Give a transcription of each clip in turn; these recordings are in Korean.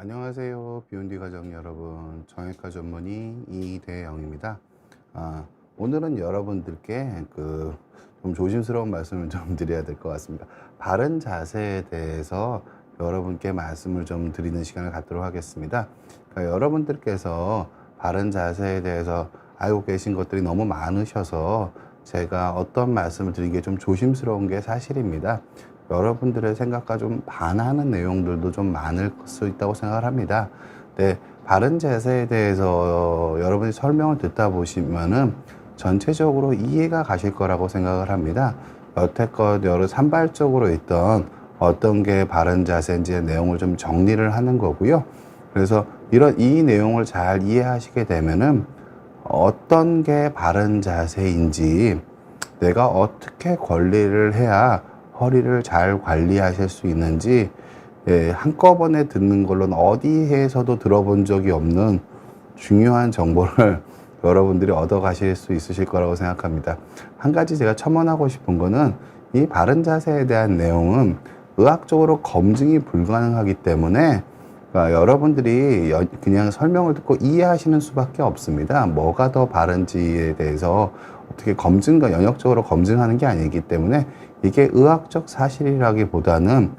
안녕하세요. 비욘디 가족 여러분. 정형외과 전문의 이대영입니다. 오늘은 여러분들께 좀 조심스러운 말씀을 좀 드려야 될 것 같습니다. 바른 자세에 대해서 여러분께 말씀을 좀 드리는 시간을 갖도록 하겠습니다. 그러니까 여러분들께서 바른 자세에 대해서 알고 계신 것들이 너무 많으셔서 제가 어떤 말씀을 드리기에 좀 조심스러운 게 사실입니다. 여러분들의 생각과 좀 반하는 내용들도 좀 많을 수 있다고 생각을 합니다. 네, 바른 자세에 대해서 여러분이 설명을 듣다 보시면은 전체적으로 이해가 가실 거라고 생각을 합니다. 여태껏 여러 산발적으로 있던 어떤 게 바른 자세인지의 내용을 좀 정리를 하는 거고요. 그래서 이 내용을 잘 이해하시게 되면은 어떤 게 바른 자세인지, 내가 어떻게 관리를 해야 허리를 잘 관리하실 수 있는지, 한꺼번에 듣는 걸로는 어디에서도 들어본 적이 없는 중요한 정보를 여러분들이 얻어 가실 수 있으실 거라고 생각합니다. 한 가지 제가 첨언하고 싶은 거는, 이 바른 자세에 대한 내용은 의학적으로 검증이 불가능하기 때문에 여러분들이 그냥 설명을 듣고 이해하시는 수밖에 없습니다. 뭐가 더 바른지에 대해서 어떻게 연역적으로 검증하는 게 아니기 때문에 이게 의학적 사실이라기보다는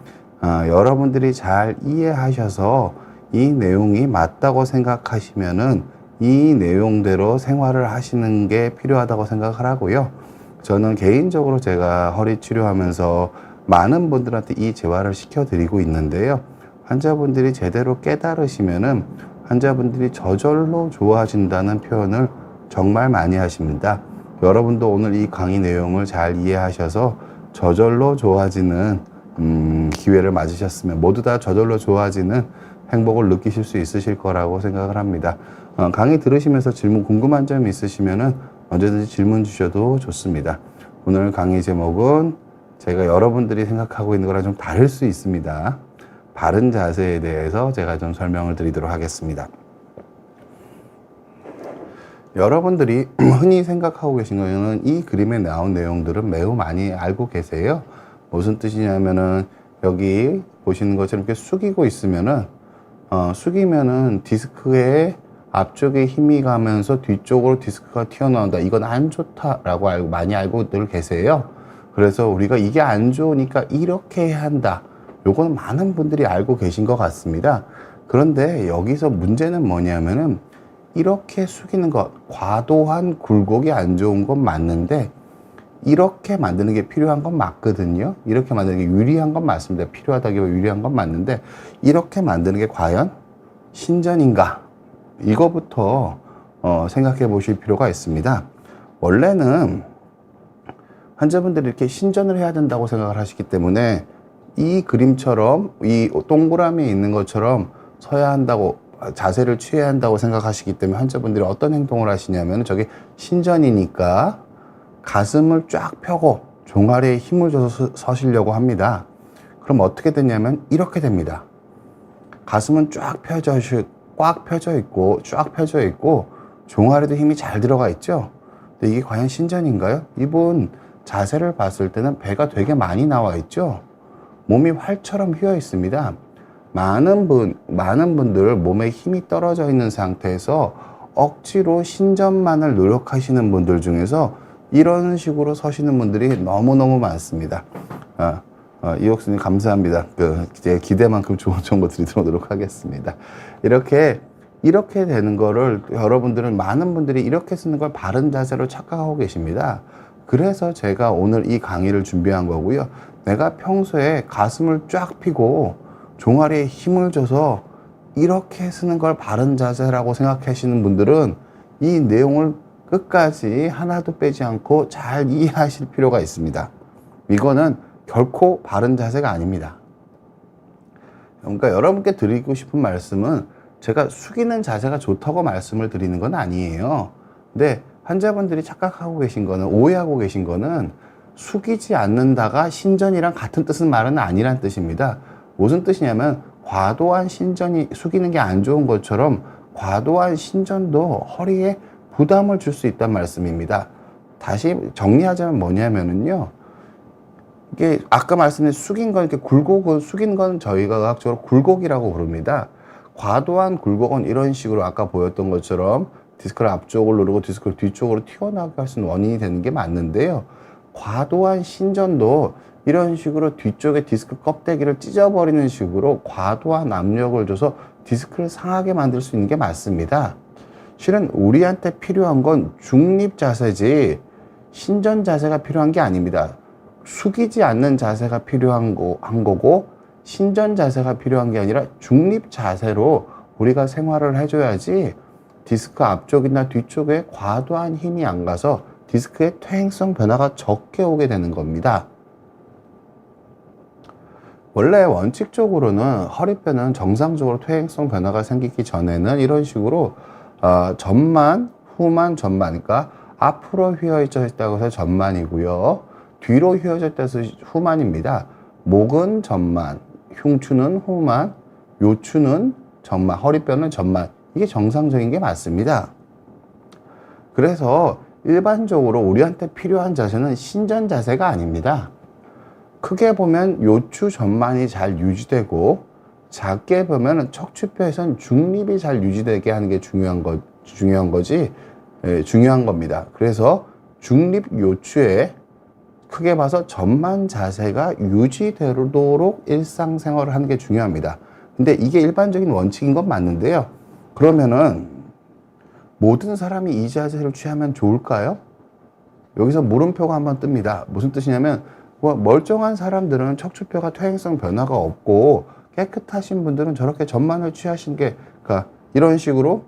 여러분들이 잘 이해하셔서 이 내용이 맞다고 생각하시면은 이 내용대로 생활을 하시는 게 필요하다고 생각을 하고요. 저는 개인적으로 제가 허리 치료하면서 많은 분들한테 이 재활을 시켜드리고 있는데요. 환자분들이 제대로 깨달으시면은 환자분들이 저절로 좋아진다는 표현을 정말 많이 하십니다. 여러분도 오늘 이 강의 내용을 잘 이해하셔서 저절로 좋아지는 기회를 맞으셨으면, 모두 다 저절로 좋아지는 행복을 느끼실 수 있으실 거라고 생각을 합니다. 강의 들으시면서 궁금한 점 있으시면은 언제든지 질문 주셔도 좋습니다. 오늘 강의 제목은 제가 여러분들이 생각하고 있는 거랑 좀 다를 수 있습니다. 바른 자세에 대해서 제가 좀 설명을 드리도록 하겠습니다. 여러분들이 흔히 생각하고 계신 거는 이 그림에 나온 내용들은 매우 많이 알고 계세요. 무슨 뜻이냐면은, 여기 보시는 것처럼 이렇게 숙이고 있으면은, 숙이면은 디스크에 앞쪽에 힘이 가면서 뒤쪽으로 디스크가 튀어나온다. 이건 안 좋다라고 많이 알고들 계세요. 그래서 우리가 이게 안 좋으니까 이렇게 해야 한다. 요거는 많은 분들이 알고 계신 것 같습니다. 그런데 여기서 문제는 뭐냐면은, 이렇게 숙이는 것, 과도한 굴곡이 안 좋은 건 맞는데 이렇게 만드는 게 필요한 건 맞거든요. 이렇게 만드는 게 유리한 건 맞습니다. 필요하다기보다 유리한 건 맞는데, 이렇게 만드는 게 과연 신전인가? 이거부터 생각해 보실 필요가 있습니다. 원래는 환자분들이 이렇게 신전을 해야 된다고 생각을 하시기 때문에 이 그림처럼, 이 동그라미에 있는 것처럼 서야 한다고, 자세를 취해야 한다고 생각하시기 때문에 환자분들이 어떤 행동을 하시냐면, 저게 신전이니까 가슴을 쫙 펴고 종아리에 힘을 줘서 서시려고 합니다. 그럼 어떻게 되냐면 이렇게 됩니다. 가슴은 꽉 펴져 있고 종아리도 힘이 잘 들어가 있죠. 근데 이게 과연 신전인가요? 이분 자세를 봤을 때는 배가 되게 많이 나와 있죠. 몸이 활처럼 휘어 있습니다. 많은 분들 몸에 힘이 떨어져 있는 상태에서 억지로 신전만을 노력하시는 분들 중에서 이런 식으로 서시는 분들이 너무너무 많습니다. 이옥수님 감사합니다. 제 기대만큼 좋은 정보 드리도록 하겠습니다. 이렇게 되는 거를 여러분들은, 많은 분들이 이렇게 쓰는 걸 바른 자세로 착각하고 계십니다. 그래서 제가 오늘 이 강의를 준비한 거고요. 내가 평소에 가슴을 쫙 펴고 종아리에 힘을 줘서 이렇게 쓰는 걸 바른 자세라고 생각하시는 분들은 이 내용을 끝까지 하나도 빼지 않고 잘 이해하실 필요가 있습니다. 이거는 결코 바른 자세가 아닙니다. 그러니까 여러분께 드리고 싶은 말씀은, 제가 숙이는 자세가 좋다고 말씀을 드리는 건 아니에요. 근데 환자분들이 착각하고 계신 거는, 오해하고 계신 거는, 숙이지 않는다가 신전이랑 같은 뜻은 말은 아니란 뜻입니다. 무슨 뜻이냐면, 과도한 숙이는 게 안 좋은 것처럼 과도한 신전도 허리에 부담을 줄 수 있단 말씀입니다. 다시 정리하자면 뭐냐면은요, 이게 아까 말씀드린 숙인 건, 이렇게 숙인 건 저희가 의학적으로 굴곡이라고 부릅니다. 과도한 굴곡은 이런 식으로 아까 보였던 것처럼 디스크를 앞쪽을 누르고 디스크를 뒤쪽으로 튀어나오게 할 수 있는 원인이 되는 게 맞는데요. 과도한 신전도 이런 식으로 뒤쪽에 디스크 껍데기를 찢어버리는 식으로 과도한 압력을 줘서 디스크를 상하게 만들 수 있는 게 맞습니다. 실은 우리한테 필요한 건 중립 자세지 신전 자세가 필요한 게 아닙니다. 숙이지 않는 자세가 필요한 거고 신전 자세가 필요한 게 아니라 중립 자세로 우리가 생활을 해줘야지 디스크 앞쪽이나 뒤쪽에 과도한 힘이 안 가서 디스크의 퇴행성 변화가 적게 오게 되는 겁니다. 원래 원칙적으로는 허리뼈는 정상적으로 퇴행성 변화가 생기기 전에는 이런 식으로 전만, 후만, 전만, 그러니까 앞으로 휘어져 있다고 해서 전만이고요. 뒤로 휘어져 있다고 해서 후만입니다. 목은 전만, 흉추는 후만, 요추는 전만, 허리뼈는 전만. 이게 정상적인 게 맞습니다. 그래서 일반적으로 우리한테 필요한 자세는 신전 자세가 아닙니다. 크게 보면 요추 전만이 잘 유지되고 작게 보면 척추뼈에선 중립이 잘 유지되게 하는 게 중요한 겁니다. 그래서 중립 요추에 크게 봐서 전만 자세가 유지되도록 일상생활을 하는 게 중요합니다. 근데 이게 일반적인 원칙인 건 맞는데요. 그러면은 모든 사람이 이 자세를 취하면 좋을까요? 여기서 물음표가 한번 뜹니다. 무슨 뜻이냐면 멀쩡한 사람들은 척추뼈가 퇴행성 변화가 없고 깨끗하신 분들은 저렇게 전만을 취하신 게 그러니까 이런 식으로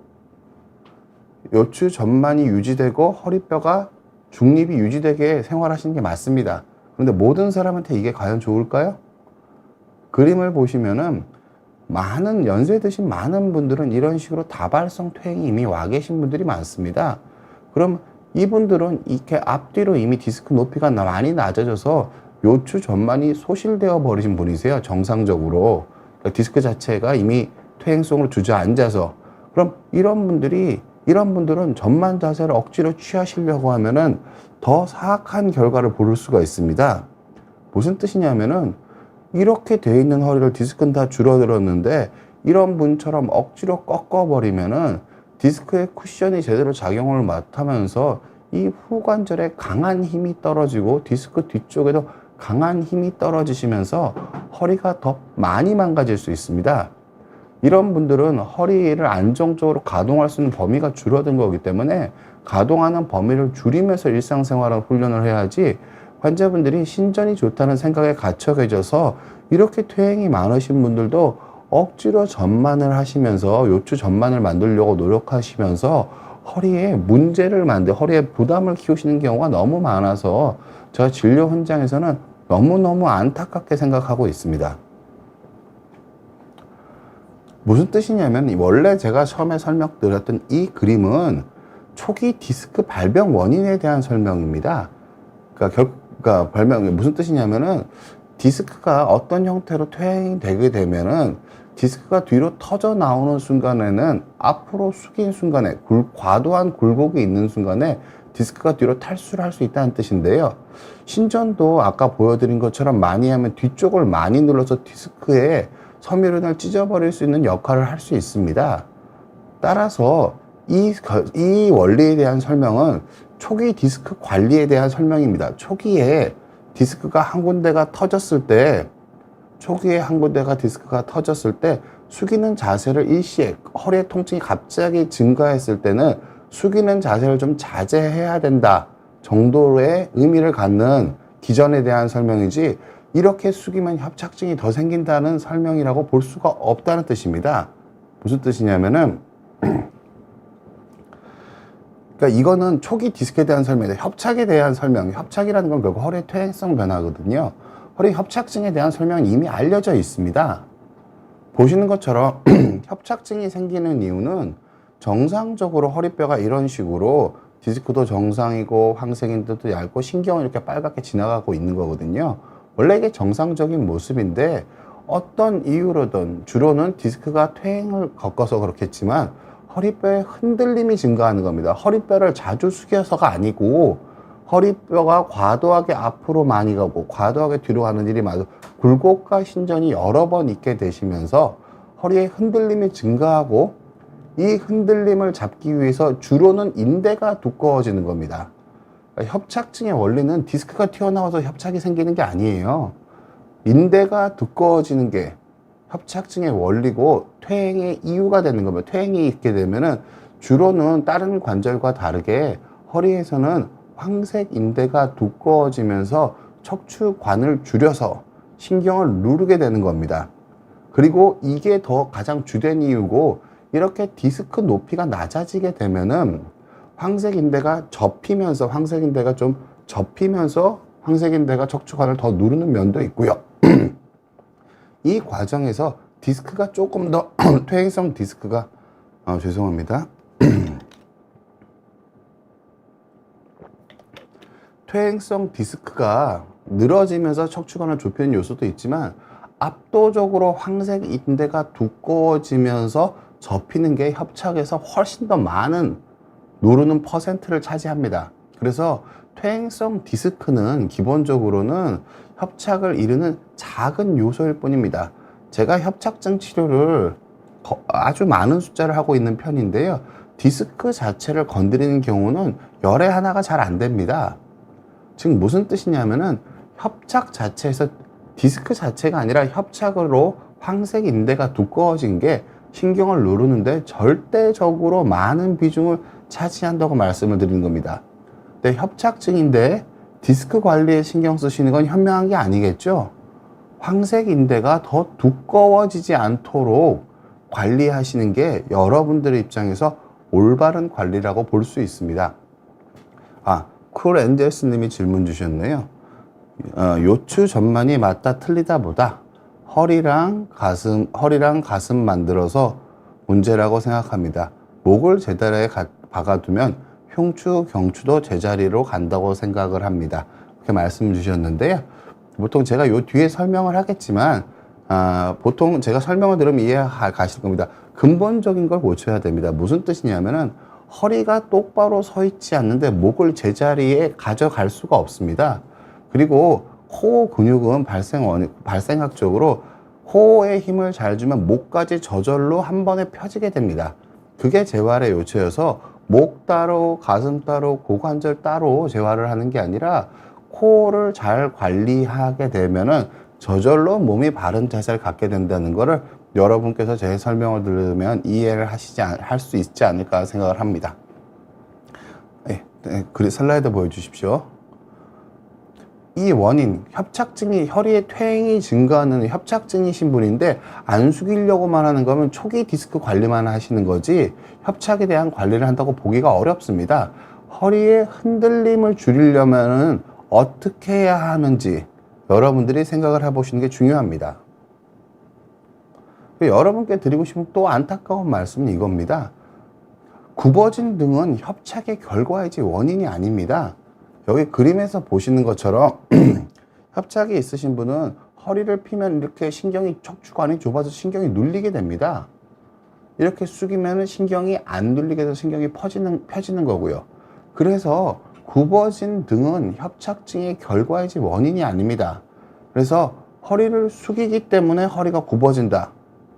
요추 전만이 유지되고 허리뼈가 중립이 유지되게 생활하시는 게 맞습니다. 그런데 모든 사람한테 이게 과연 좋을까요? 그림을 보시면은 많은 연세 드신 많은 분들은 이런 식으로 다발성 퇴행이 이미 와 계신 분들이 많습니다. 그럼 이분들은 이렇게 앞뒤로 이미 디스크 높이가 많이 낮아져서 요추 전만이 소실되어 버리신 분이세요. 정상적으로. 그러니까 디스크 자체가 이미 퇴행성으로 주저앉아서. 그럼 이런 분들은 전만 자세를 억지로 취하시려고 하면은 더 사악한 결과를 볼 수가 있습니다. 무슨 뜻이냐면은 이렇게 돼 있는 허리를 디스크는 다 줄어들었는데 이런 분처럼 억지로 꺾어버리면은 디스크의 쿠션이 제대로 작용을 못하면서 이 후관절에 강한 힘이 떨어지고 디스크 뒤쪽에도 강한 힘이 떨어지시면서 허리가 더 많이 망가질 수 있습니다. 이런 분들은 허리를 안정적으로 가동할 수 있는 범위가 줄어든 거기 때문에 가동하는 범위를 줄이면서 일상생활을 훈련을 해야지 환자분들이 신전이 좋다는 생각에 갇혀 계셔서 이렇게 퇴행이 많으신 분들도 억지로 전만을 하시면서 요추 전만을 만들려고 노력하시면서 허리에 허리에 부담을 키우시는 경우가 너무 많아서 제가 진료 현장에서는 너무너무 안타깝게 생각하고 있습니다. 무슨 뜻이냐면 원래 제가 처음에 설명드렸던 이 그림은 초기 디스크 발병 원인에 대한 설명입니다. 그러니까 발병이 무슨 뜻이냐면은 디스크가 어떤 형태로 퇴행이 되게 되면은 디스크가 뒤로 터져 나오는 순간에는 앞으로 숙인 순간에 과도한 굴곡이 있는 순간에 디스크가 뒤로 탈수를 할 수 있다는 뜻인데요. 신전도 아까 보여드린 것처럼 많이 하면 뒤쪽을 많이 눌러서 디스크에 섬유륜을 찢어버릴 수 있는 역할을 할 수 있습니다. 따라서 이 원리에 대한 설명은 초기 디스크 관리에 대한 설명입니다. 초기에 디스크가 한 군데가 터졌을 때 숙이는 자세를 일시에 허리의 통증이 갑자기 증가했을 때는 숙이는 자세를 좀 자제해야 된다 정도의 의미를 갖는 기전에 대한 설명이지 이렇게 숙이면 협착증이 더 생긴다는 설명이라고 볼 수가 없다는 뜻입니다. 무슨 뜻이냐면은 그러니까 이거는 초기 디스크에 대한 설명이다. 협착에 대한 설명. 협착이라는 건 결국 허리의 퇴행성 변화거든요. 허리 협착증에 대한 설명은 이미 알려져 있습니다. 보시는 것처럼 협착증이 생기는 이유는 정상적으로 허리뼈가 이런 식으로 디스크도 정상이고 황색인데도 얇고 신경은 이렇게 빨갛게 지나가고 있는 거거든요. 원래 이게 정상적인 모습인데 어떤 이유로든 주로는 디스크가 퇴행을 겪어서 그렇겠지만 허리뼈에 흔들림이 증가하는 겁니다. 허리뼈를 자주 숙여서가 아니고 허리뼈가 과도하게 앞으로 많이 가고 과도하게 뒤로 가는 일이 많아서 굴곡과 신전이 여러 번 있게 되시면서 허리의 흔들림이 증가하고 이 흔들림을 잡기 위해서 주로는 인대가 두꺼워지는 겁니다. 그러니까 협착증의 원리는 디스크가 튀어나와서 협착이 생기는 게 아니에요. 인대가 두꺼워지는 게 협착증의 원리고 퇴행의 이유가 되는 겁니다. 퇴행이 있게 되면은 주로는 다른 관절과 다르게 허리에서는 황색 인대가 두꺼워지면서 척추관을 줄여서 신경을 누르게 되는 겁니다. 그리고 이게 더 가장 주된 이유고, 이렇게 디스크 높이가 낮아지게 되면은 황색 인대가 접히면서 황색 인대가 척추관을 더 누르는 면도 있고요. 이 과정에서 디스크가 조금 더 퇴행성 디스크가 죄송합니다. 퇴행성 디스크가 늘어지면서 척추관을 좁히는 요소도 있지만 압도적으로 황색 인대가 두꺼워지면서 접히는 게 협착에서 훨씬 더 많은 누르는 퍼센트를 차지합니다. 그래서 퇴행성 디스크는 기본적으로는 협착을 이루는 작은 요소일 뿐입니다. 제가 협착증 치료를 아주 많은 숫자를 하고 있는 편인데요. 디스크 자체를 건드리는 경우는 열에 하나가 잘 안 됩니다. 즉 무슨 뜻이냐면은 협착 자체에서 디스크 자체가 아니라 협착으로 황색 인대가 두꺼워진 게 신경을 누르는데 절대적으로 많은 비중을 차지한다고 말씀을 드리는 겁니다. 근데 협착증인데 디스크 관리에 신경 쓰시는 건 현명한 게 아니겠죠? 황색 인대가 더 두꺼워지지 않도록 관리하시는 게 여러분들의 입장에서 올바른 관리라고 볼 수 있습니다. 쿨 엔젤스 님이 질문 주셨네요. 요추 전만이 맞다 틀리다 보다 허리랑 가슴 만들어서 문제라고 생각합니다. 목을 제자리에 박아두면 흉추, 경추도 제자리로 간다고 생각을 합니다. 이렇게 말씀 주셨는데요. 보통 제가 요 뒤에 설명을 하겠지만 보통 제가 설명을 들으면 이해가실 겁니다. 근본적인 걸 고쳐야 됩니다. 무슨 뜻이냐면은 허리가 똑바로 서 있지 않는데 목을 제자리에 가져갈 수가 없습니다. 그리고 코 근육은 발생학적으로 코어에 힘을 잘 주면 목까지 저절로 한 번에 펴지게 됩니다. 그게 재활의 요체여서 목 따로, 가슴 따로, 고관절 따로 재활을 하는 게 아니라 코어를 잘 관리하게 되면은 저절로 몸이 바른 자세를 갖게 된다는 거를 여러분께서 제 설명을 들으면 이해를 할 수 있지 않을까 생각을 합니다. 슬라이드 보여주십시오. 이 원인, 협착증이 허리에 퇴행이 증가하는 협착증이신 분인데 안 숙이려고만 하는 거면 초기 디스크 관리만 하시는 거지 협착에 대한 관리를 한다고 보기가 어렵습니다. 허리의 흔들림을 줄이려면은 어떻게 해야 하는지 여러분들이 생각을 해보시는 게 중요합니다. 여러분께 드리고 싶은 또 안타까운 말씀은 이겁니다. 굽어진 등은 협착의 결과이지 원인이 아닙니다. 여기 그림에서 보시는 것처럼 협착이 있으신 분은 허리를 피면 이렇게 척추관이 좁아서 신경이 눌리게 됩니다. 이렇게 숙이면 신경이 안 눌리게 돼서 신경이 펴지는 거고요. 그래서 굽어진 등은 협착증의 결과이지 원인이 아닙니다. 그래서 허리를 숙이기 때문에 허리가 굽어진다.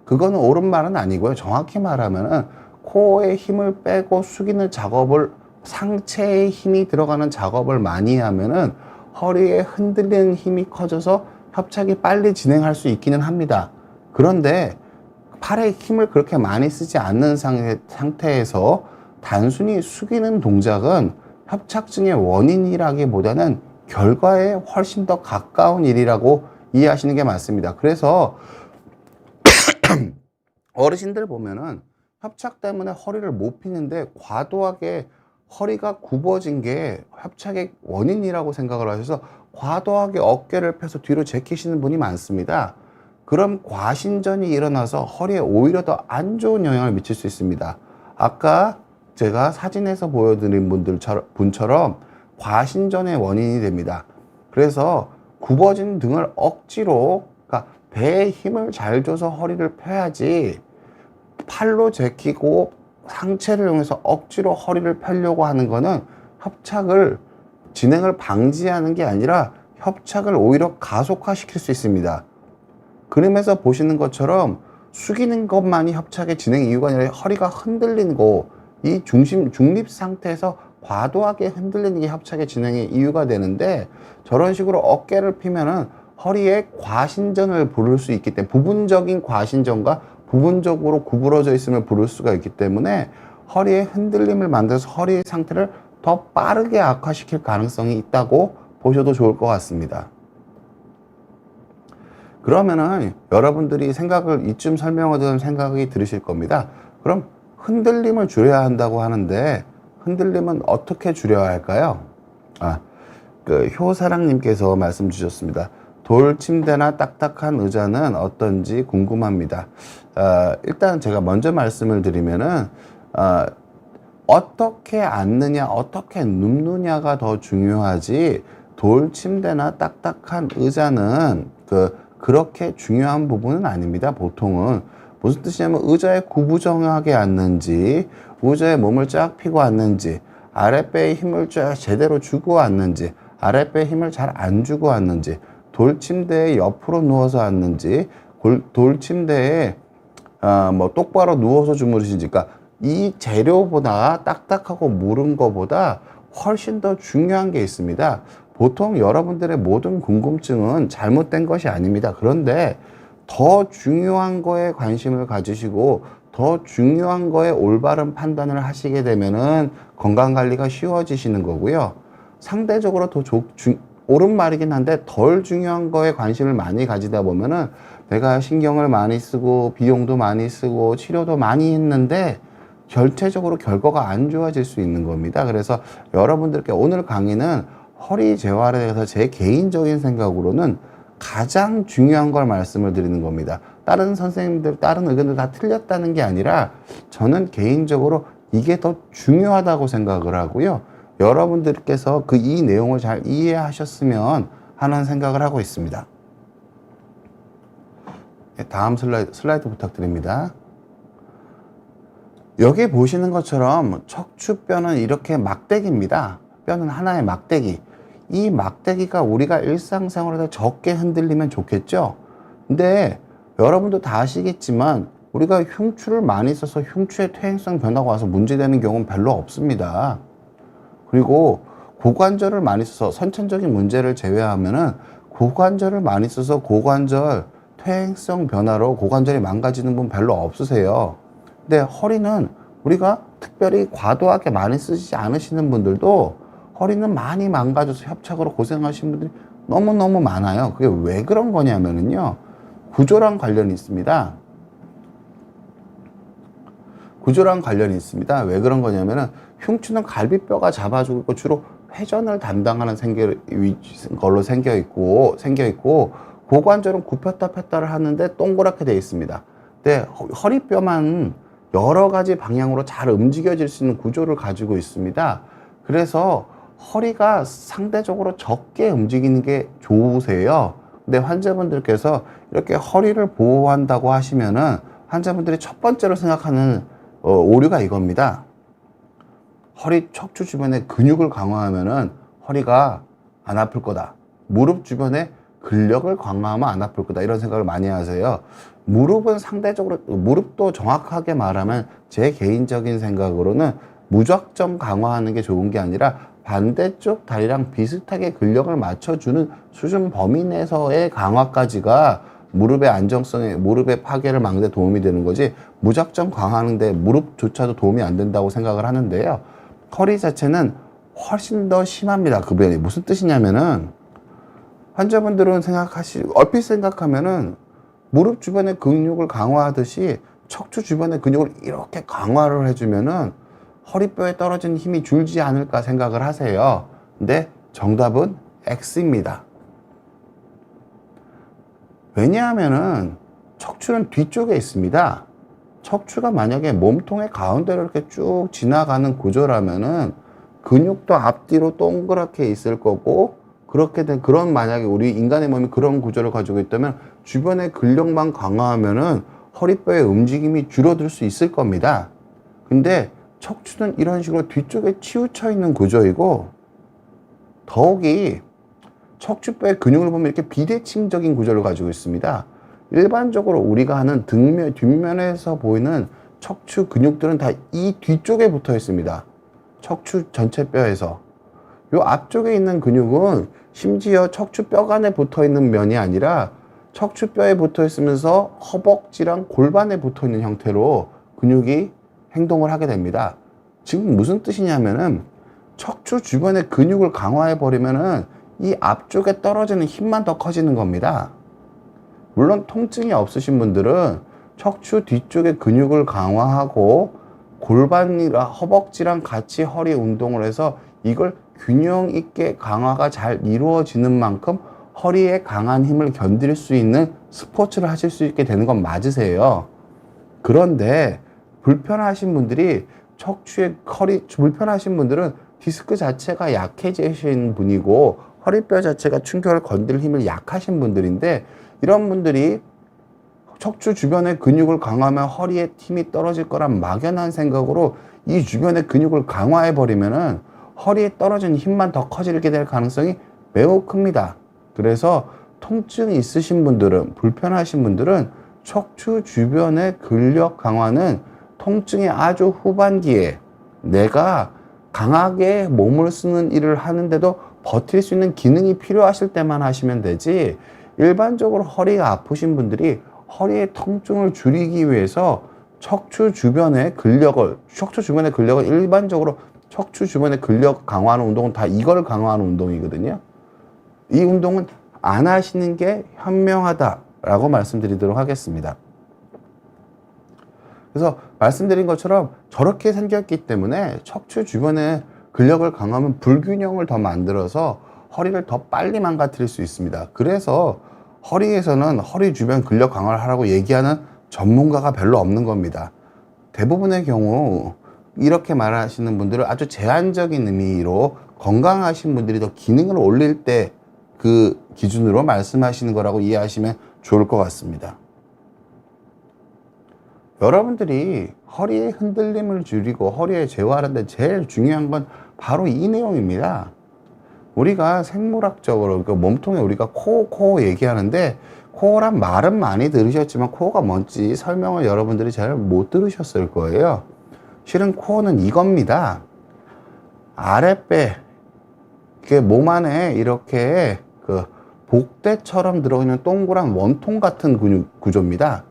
그거는 옳은 말은 아니고요. 정확히 말하면은 코어에 힘을 빼고 숙이는 작업을, 상체에 힘이 들어가는 작업을 많이 하면은 허리에 흔들리는 힘이 커져서 협착이 빨리 진행할 수 있기는 합니다. 그런데 팔에 힘을 그렇게 많이 쓰지 않는 상태에서 단순히 숙이는 동작은 협착증의 원인이라기보다는 결과에 훨씬 더 가까운 일이라고 이해하시는 게 맞습니다. 그래서 어르신들 보면은 협착 때문에 허리를 못 피는데 과도하게 허리가 굽어진 게 협착의 원인이라고 생각을 하셔서 과도하게 어깨를 펴서 뒤로 제키시는 분이 많습니다. 그럼 과신전이 일어나서 허리에 오히려 더 안 좋은 영향을 미칠 수 있습니다. 아까 제가 사진에서 보여드린 분처럼 과신전의 원인이 됩니다. 그래서 굽어진 등을 억지로, 그러니까 배에 힘을 잘 줘서 허리를 펴야지 팔로 제키고 상체를 이용해서 억지로 허리를 펴려고 하는 거는 협착을 진행을 방지하는 게 아니라 협착을 오히려 가속화시킬 수 있습니다. 그림에서 보시는 것처럼 숙이는 것만이 협착의 진행 이유가 아니라 허리가 흔들리는 거, 이 중립 상태에서 과도하게 흔들리는 게 협착의 진행의 이유가 되는데, 저런 식으로 어깨를 피면은 허리에 과신전을 부를 수 있기 때문에, 부분적인 과신전과 부분적으로 구부러져 있음을 부를 수가 있기 때문에 허리에 흔들림을 만들어서 허리의 상태를 더 빠르게 악화시킬 가능성이 있다고 보셔도 좋을 것 같습니다. 그러면은 여러분들이 생각을, 이쯤 설명하던 생각이 들으실 겁니다. 그럼 흔들림을 줄여야 한다고 하는데 흔들림은 어떻게 줄여야 할까요? 효사랑님께서 말씀 주셨습니다. 돌 침대나 딱딱한 의자는 어떤지 궁금합니다. 일단 제가 먼저 말씀을 드리면은 어떻게 앉느냐, 어떻게 눕느냐가 더 중요하지, 돌 침대나 딱딱한 의자는 그렇게 중요한 부분은 아닙니다. 보통은 무슨 뜻이냐면 의자에 구부정하게 앉는지, 의자에 몸을 쫙 펴고 앉는지, 아랫배에 힘을 쫙 제대로 주고 앉는지, 아랫배에 힘을 잘 안 주고 앉는지, 돌침대에 옆으로 누워서 앉는지, 돌침대에 똑바로 누워서 주무시는지, 그러니까 이 재료보다 딱딱하고 무른 거보다 훨씬 더 중요한 게 있습니다. 보통 여러분들의 모든 궁금증은 잘못된 것이 아닙니다. 그런데 더 중요한 거에 관심을 가지시고 더 중요한 거에 올바른 판단을 하시게 되면은 건강관리가 쉬워지시는 거고요. 상대적으로 더 옳은 말이긴 한데 덜 중요한 거에 관심을 많이 가지다 보면은 내가 신경을 많이 쓰고 비용도 많이 쓰고 치료도 많이 했는데 결체적으로 결과가 안 좋아질 수 있는 겁니다. 그래서 여러분들께 오늘 강의는 허리 재활에 대해서 제 개인적인 생각으로는 가장 중요한 걸 말씀을 드리는 겁니다. 다른 선생님들, 다른 의견들 다 틀렸다는 게 아니라 저는 개인적으로 이게 더 중요하다고 생각을 하고요. 여러분들께서 이 내용을 잘 이해하셨으면 하는 생각을 하고 있습니다. 다음 슬라이드 부탁드립니다. 여기 보시는 것처럼 척추뼈는 이렇게 막대기입니다. 뼈는 하나의 막대기. 이 막대기가 우리가 일상생활에서 적게 흔들리면 좋겠죠? 근데 여러분도 다 아시겠지만 우리가 흉추를 많이 써서 흉추의 퇴행성 변화가 와서 문제되는 경우는 별로 없습니다. 그리고 고관절을 많이 써서 선천적인 문제를 제외하면은 고관절을 많이 써서 고관절 퇴행성 변화로 고관절이 망가지는 분 별로 없으세요. 근데 허리는 우리가 특별히 과도하게 많이 쓰지 않으시는 분들도 허리는 많이 망가져서 협착으로 고생하시는 분들이 너무너무 많아요. 그게 왜 그런 거냐면은요, 구조랑 관련이 있습니다. 구조랑 관련이 있습니다. 왜 그런 거냐면은 흉추는 갈비뼈가 잡아주고 있고 주로 회전을 담당하는 걸로 생겨 있고 고관절은 굽혔다 폈다를 하는데 동그랗게 되어 있습니다. 근데 허리뼈만 여러 가지 방향으로 잘 움직여질 수 있는 구조를 가지고 있습니다. 그래서 허리가 상대적으로 적게 움직이는 게 좋으세요. 근데 환자분들께서 이렇게 허리를 보호한다고 하시면은 환자분들이 첫 번째로 생각하는 오류가 이겁니다. 허리 척추 주변에 근육을 강화하면은 허리가 안 아플 거다. 무릎 주변에 근력을 강화하면 안 아플 거다. 이런 생각을 많이 하세요. 무릎은 상대적으로, 무릎도 정확하게 말하면 제 개인적인 생각으로는 무작정 강화하는 게 좋은 게 아니라 반대쪽 다리랑 비슷하게 근력을 맞춰주는 수준 범위 내에서의 강화까지가 무릎의 안정성에, 무릎의 파괴를 막는 데 도움이 되는 거지, 무작정 강화하는데 무릎조차도 도움이 안 된다고 생각을 하는데요. 허리 자체는 훨씬 더 심합니다. 그 부분이 무슨 뜻이냐면은, 환자분들은 얼핏 생각하면은 무릎 주변의 근육을 강화하듯이 척추 주변의 근육을 이렇게 강화를 해주면은 허리뼈에 떨어진 힘이 줄지 않을까 생각을 하세요. 근데 정답은 X입니다. 왜냐하면은 척추는 뒤쪽에 있습니다. 척추가 만약에 몸통의 가운데로 이렇게 쭉 지나가는 구조라면은 근육도 앞뒤로 동그랗게 있을 거고, 그런 만약에 우리 인간의 몸이 그런 구조를 가지고 있다면 주변의 근력만 강화하면은 허리뼈의 움직임이 줄어들 수 있을 겁니다. 근데 척추는 이런 식으로 뒤쪽에 치우쳐 있는 구조이고, 더욱이 척추뼈의 근육을 보면 이렇게 비대칭적인 구조를 가지고 있습니다. 일반적으로 우리가 하는 등면, 뒷면에서 보이는 척추 근육들은 다 이 뒤쪽에 붙어 있습니다. 척추 전체 뼈에서. 요 앞쪽에 있는 근육은 심지어 척추뼈 간에 붙어 있는 면이 아니라 척추뼈에 붙어 있으면서 허벅지랑 골반에 붙어 있는 형태로 근육이 행동을 하게 됩니다. 지금 무슨 뜻이냐면은 척추 주변의 근육을 강화해 버리면은 이 앞쪽에 떨어지는 힘만 더 커지는 겁니다. 물론 통증이 없으신 분들은 척추 뒤쪽의 근육을 강화하고 골반이랑 허벅지랑 같이 허리 운동을 해서 이걸 균형 있게 강화가 잘 이루어지는 만큼 허리에 강한 힘을 견딜 수 있는 스포츠를 하실 수 있게 되는 건 맞으세요. 그런데 불편하신 분들이 척추의 허리 불편하신 분들은 디스크 자체가 약해지신 분이고 허리뼈 자체가 충격을 건들 힘을 약하신 분들인데, 이런 분들이 척추 주변의 근육을 강화하면 허리에 힘이 떨어질 거란 막연한 생각으로 이 주변의 근육을 강화해 버리면은 허리에 떨어진 힘만 더 커지게 될 가능성이 매우 큽니다. 그래서 통증이 있으신 분들은, 불편하신 분들은 척추 주변의 근력 강화는 통증의 아주 후반기에 내가 강하게 몸을 쓰는 일을 하는데도 버틸 수 있는 기능이 필요하실 때만 하시면 되지, 일반적으로 허리가 아프신 분들이 허리의 통증을 줄이기 위해서 척추 주변의 근력을 일반적으로 척추 주변의 근력 강화하는 운동은 다 이걸 강화하는 운동이거든요. 이 운동은 안 하시는 게 현명하다라고 말씀드리도록 하겠습니다. 그래서 말씀드린 것처럼 저렇게 생겼기 때문에 척추 주변의 근력을 강화하면 불균형을 더 만들어서 허리를 더 빨리 망가뜨릴 수 있습니다. 그래서 허리에서는 허리 주변 근력 강화를 하라고 얘기하는 전문가가 별로 없는 겁니다. 대부분의 경우 이렇게 말하시는 분들은 아주 제한적인 의미로 건강하신 분들이 더 기능을 올릴 때 그 기준으로 말씀하시는 거라고 이해하시면 좋을 것 같습니다. 여러분들이 허리의 흔들림을 줄이고 허리에 제어하는데 제일 중요한 건 바로 이 내용입니다. 우리가 생물학적으로 몸통에 우리가 코 얘기하는데, 코란 말은 많이 들으셨지만 코가 뭔지 설명을 여러분들이 잘 못 들으셨을 거예요. 실은 코는 이겁니다. 아랫배, 이게 몸 안에 이렇게 그 복대처럼 들어있는 동그란 원통 같은 근육 구조입니다.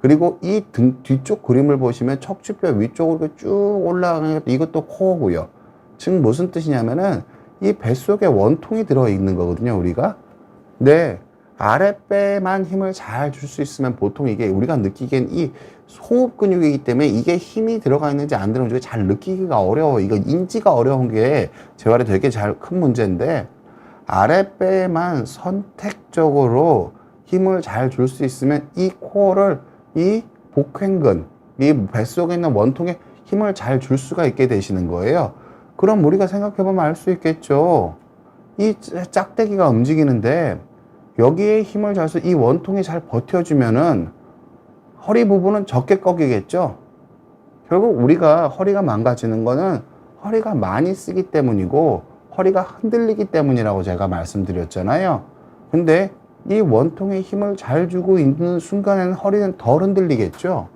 그리고 이 등 뒤쪽 그림을 보시면 척추뼈 위쪽으로 쭉 올라가는 것도 이것도 코고요. 즉 무슨 뜻이냐면은 이 뱃속에 원통이 들어있는 거거든요, 우리가. 네, 아랫배만 힘을 잘 줄 수 있으면 보통 이게 우리가 느끼기엔 이 호흡 근육이기 때문에 이게 힘이 들어가 있는지 안 들어가는지 잘 느끼기가 어려워. 이거 인지가 어려운 게 재활에 되게 잘 큰 문제인데, 아랫배만 선택적으로 힘을 잘 줄 수 있으면 이 코어를, 이 복횡근, 이 뱃속에 있는 원통에 힘을 잘 줄 수가 있게 되시는 거예요. 그럼 우리가 생각해보면 알 수 있겠죠. 이 짝대기가 움직이는데 여기에 힘을 줘서 이 원통이 잘 버텨주면은 허리 부분은 적게 꺾이겠죠. 결국 우리가 허리가 망가지는 거는 허리가 많이 쓰기 때문이고 허리가 흔들리기 때문이라고 제가 말씀드렸잖아요. 근데 이 원통에 힘을 잘 주고 있는 순간에는 허리는 덜 흔들리겠죠.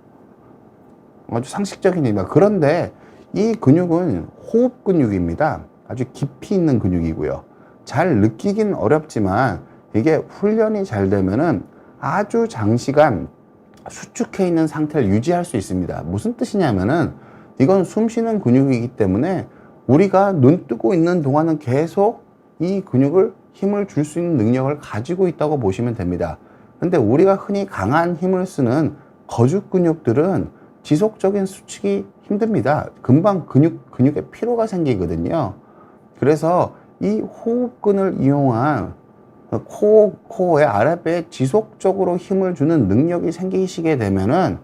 아주 상식적인 얘기입니다. 그런데 이 근육은 호흡 근육입니다. 아주 깊이 있는 근육이고요. 잘 느끼긴 어렵지만 이게 훈련이 잘 되면은 아주 장시간 수축해 있는 상태를 유지할 수 있습니다. 무슨 뜻이냐면은 이건 숨 쉬는 근육이기 때문에 우리가 눈 뜨고 있는 동안은 계속 이 근육을 힘을 줄 수 있는 능력을 가지고 있다고 보시면 됩니다. 근데 우리가 흔히 강한 힘을 쓰는 거주 근육들은 지속적인 수축이 힘듭니다. 금방 근육에 피로가 생기거든요. 그래서 이 호흡근을 이용한 코어의 아랫배에 지속적으로 힘을 주는 능력이 생기시게 되면은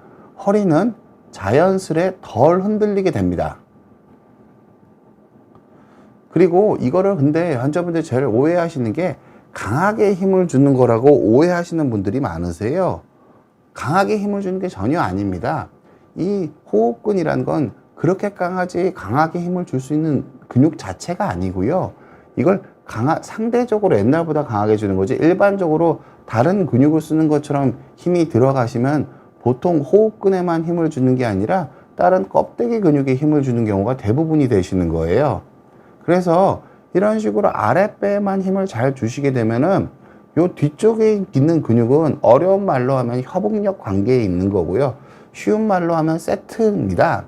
허리는 자연스레 덜 흔들리게 됩니다. 그리고 이거를 근데 환자분들이 제일 오해하시는 게 강하게 힘을 주는 거라고 오해하시는 분들이 많으세요. 강하게 힘을 주는 게 전혀 아닙니다. 이 호흡근이란 건 그렇게 강하게 힘을 줄 수 있는 근육 자체가 아니고요. 이걸 상대적으로 옛날보다 강하게 주는 거지, 일반적으로 다른 근육을 쓰는 것처럼 힘이 들어가시면 보통 호흡근에만 힘을 주는 게 아니라 다른 껍데기 근육에 힘을 주는 경우가 대부분이 되시는 거예요. 그래서 이런 식으로 아랫배에만 힘을 잘 주시게 되면은 요 뒤쪽에 있는 근육은 어려운 말로 하면 협응력 관계에 있는 거고요. 쉬운 말로 하면 세트입니다.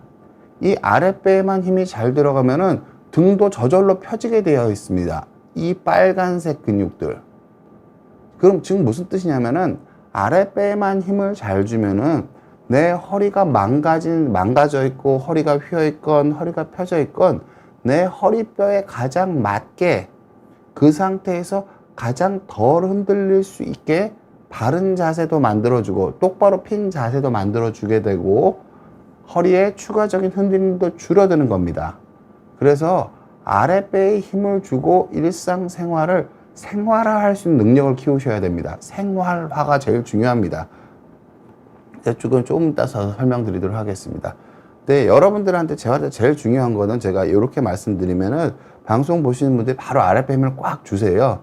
이 아랫배에만 힘이 잘 들어가면은 등도 저절로 펴지게 되어 있습니다. 이 빨간색 근육들. 그럼 지금 무슨 뜻이냐면은 아랫배에만 힘을 잘 주면은 내 허리가 망가져 있고 허리가 휘어 있건 허리가 펴져 있건 내 허리뼈에 가장 맞게 그 상태에서 가장 덜 흔들릴 수 있게 바른 자세도 만들어주고 똑바로 핀 자세도 만들어주게 되고 허리의 추가적인 흔들림도 줄어드는 겁니다. 그래서 아랫배에 힘을 주고 일상생활을 생활화할 수 있는 능력을 키우셔야 됩니다. 생활화가 제일 중요합니다. 이쪽은 조금 이따서 설명드리도록 하겠습니다. 네, 여러분들한테 제일 중요한 거는 제가 이렇게 말씀드리면은 방송 보시는 분들이 바로 아랫배 힘을 꽉 주세요.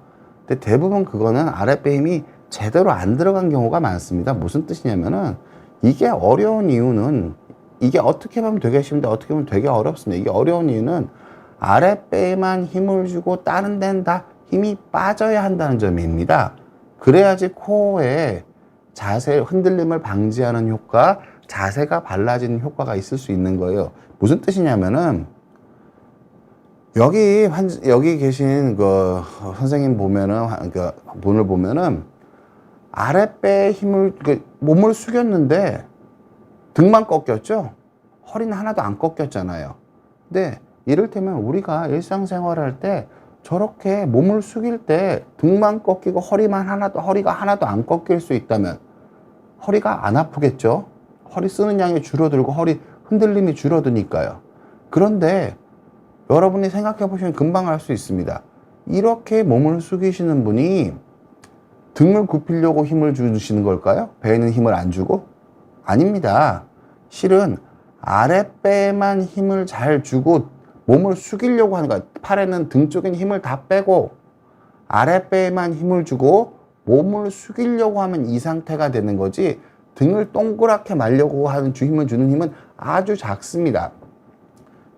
근데 대부분 그거는 아랫배 힘이 제대로 안 들어간 경우가 많습니다. 무슨 뜻이냐면은 이게 어려운 이유는 이게 어떻게 보면 되게 쉬운데 어떻게 보면 되게 어렵습니다. 이게 어려운 이유는 아랫배에만 힘을 주고 다른 데는 다 힘이 빠져야 한다는 점입니다. 그래야지 코어에 자세 흔들림을 방지하는 효과, 자세가 발라지는 효과가 있을 수 있는 거예요. 무슨 뜻이냐면은 여기 계신 그 선생님 보면은 그 분을 보면은 아랫배에 힘을 몸을 숙였는데 등만 꺾였죠. 허리는 하나도 안 꺾였잖아요. 근데 이를테면 우리가 일상생활할 때 저렇게 몸을 숙일 때 등만 꺾이고 허리가 하나도 안 꺾일 수 있다면 허리가 안 아프겠죠? 허리 쓰는 양이 줄어들고 허리 흔들림이 줄어드니까요. 그런데 여러분이 생각해 보시면 금방 알 수 있습니다. 이렇게 몸을 숙이시는 분이 등을 굽히려고 힘을 주시는 걸까요? 배에는 힘을 안 주고? 아닙니다. 실은 아랫배에만 힘을 잘 주고 몸을 숙이려고 하는 거야. 팔에는 등 쪽엔 힘을 다 빼고 아랫배에만 힘을 주고 몸을 숙이려고 하면 이 상태가 되는 거지 등을 동그랗게 말려고 하는 힘을 주는 힘은 아주 작습니다.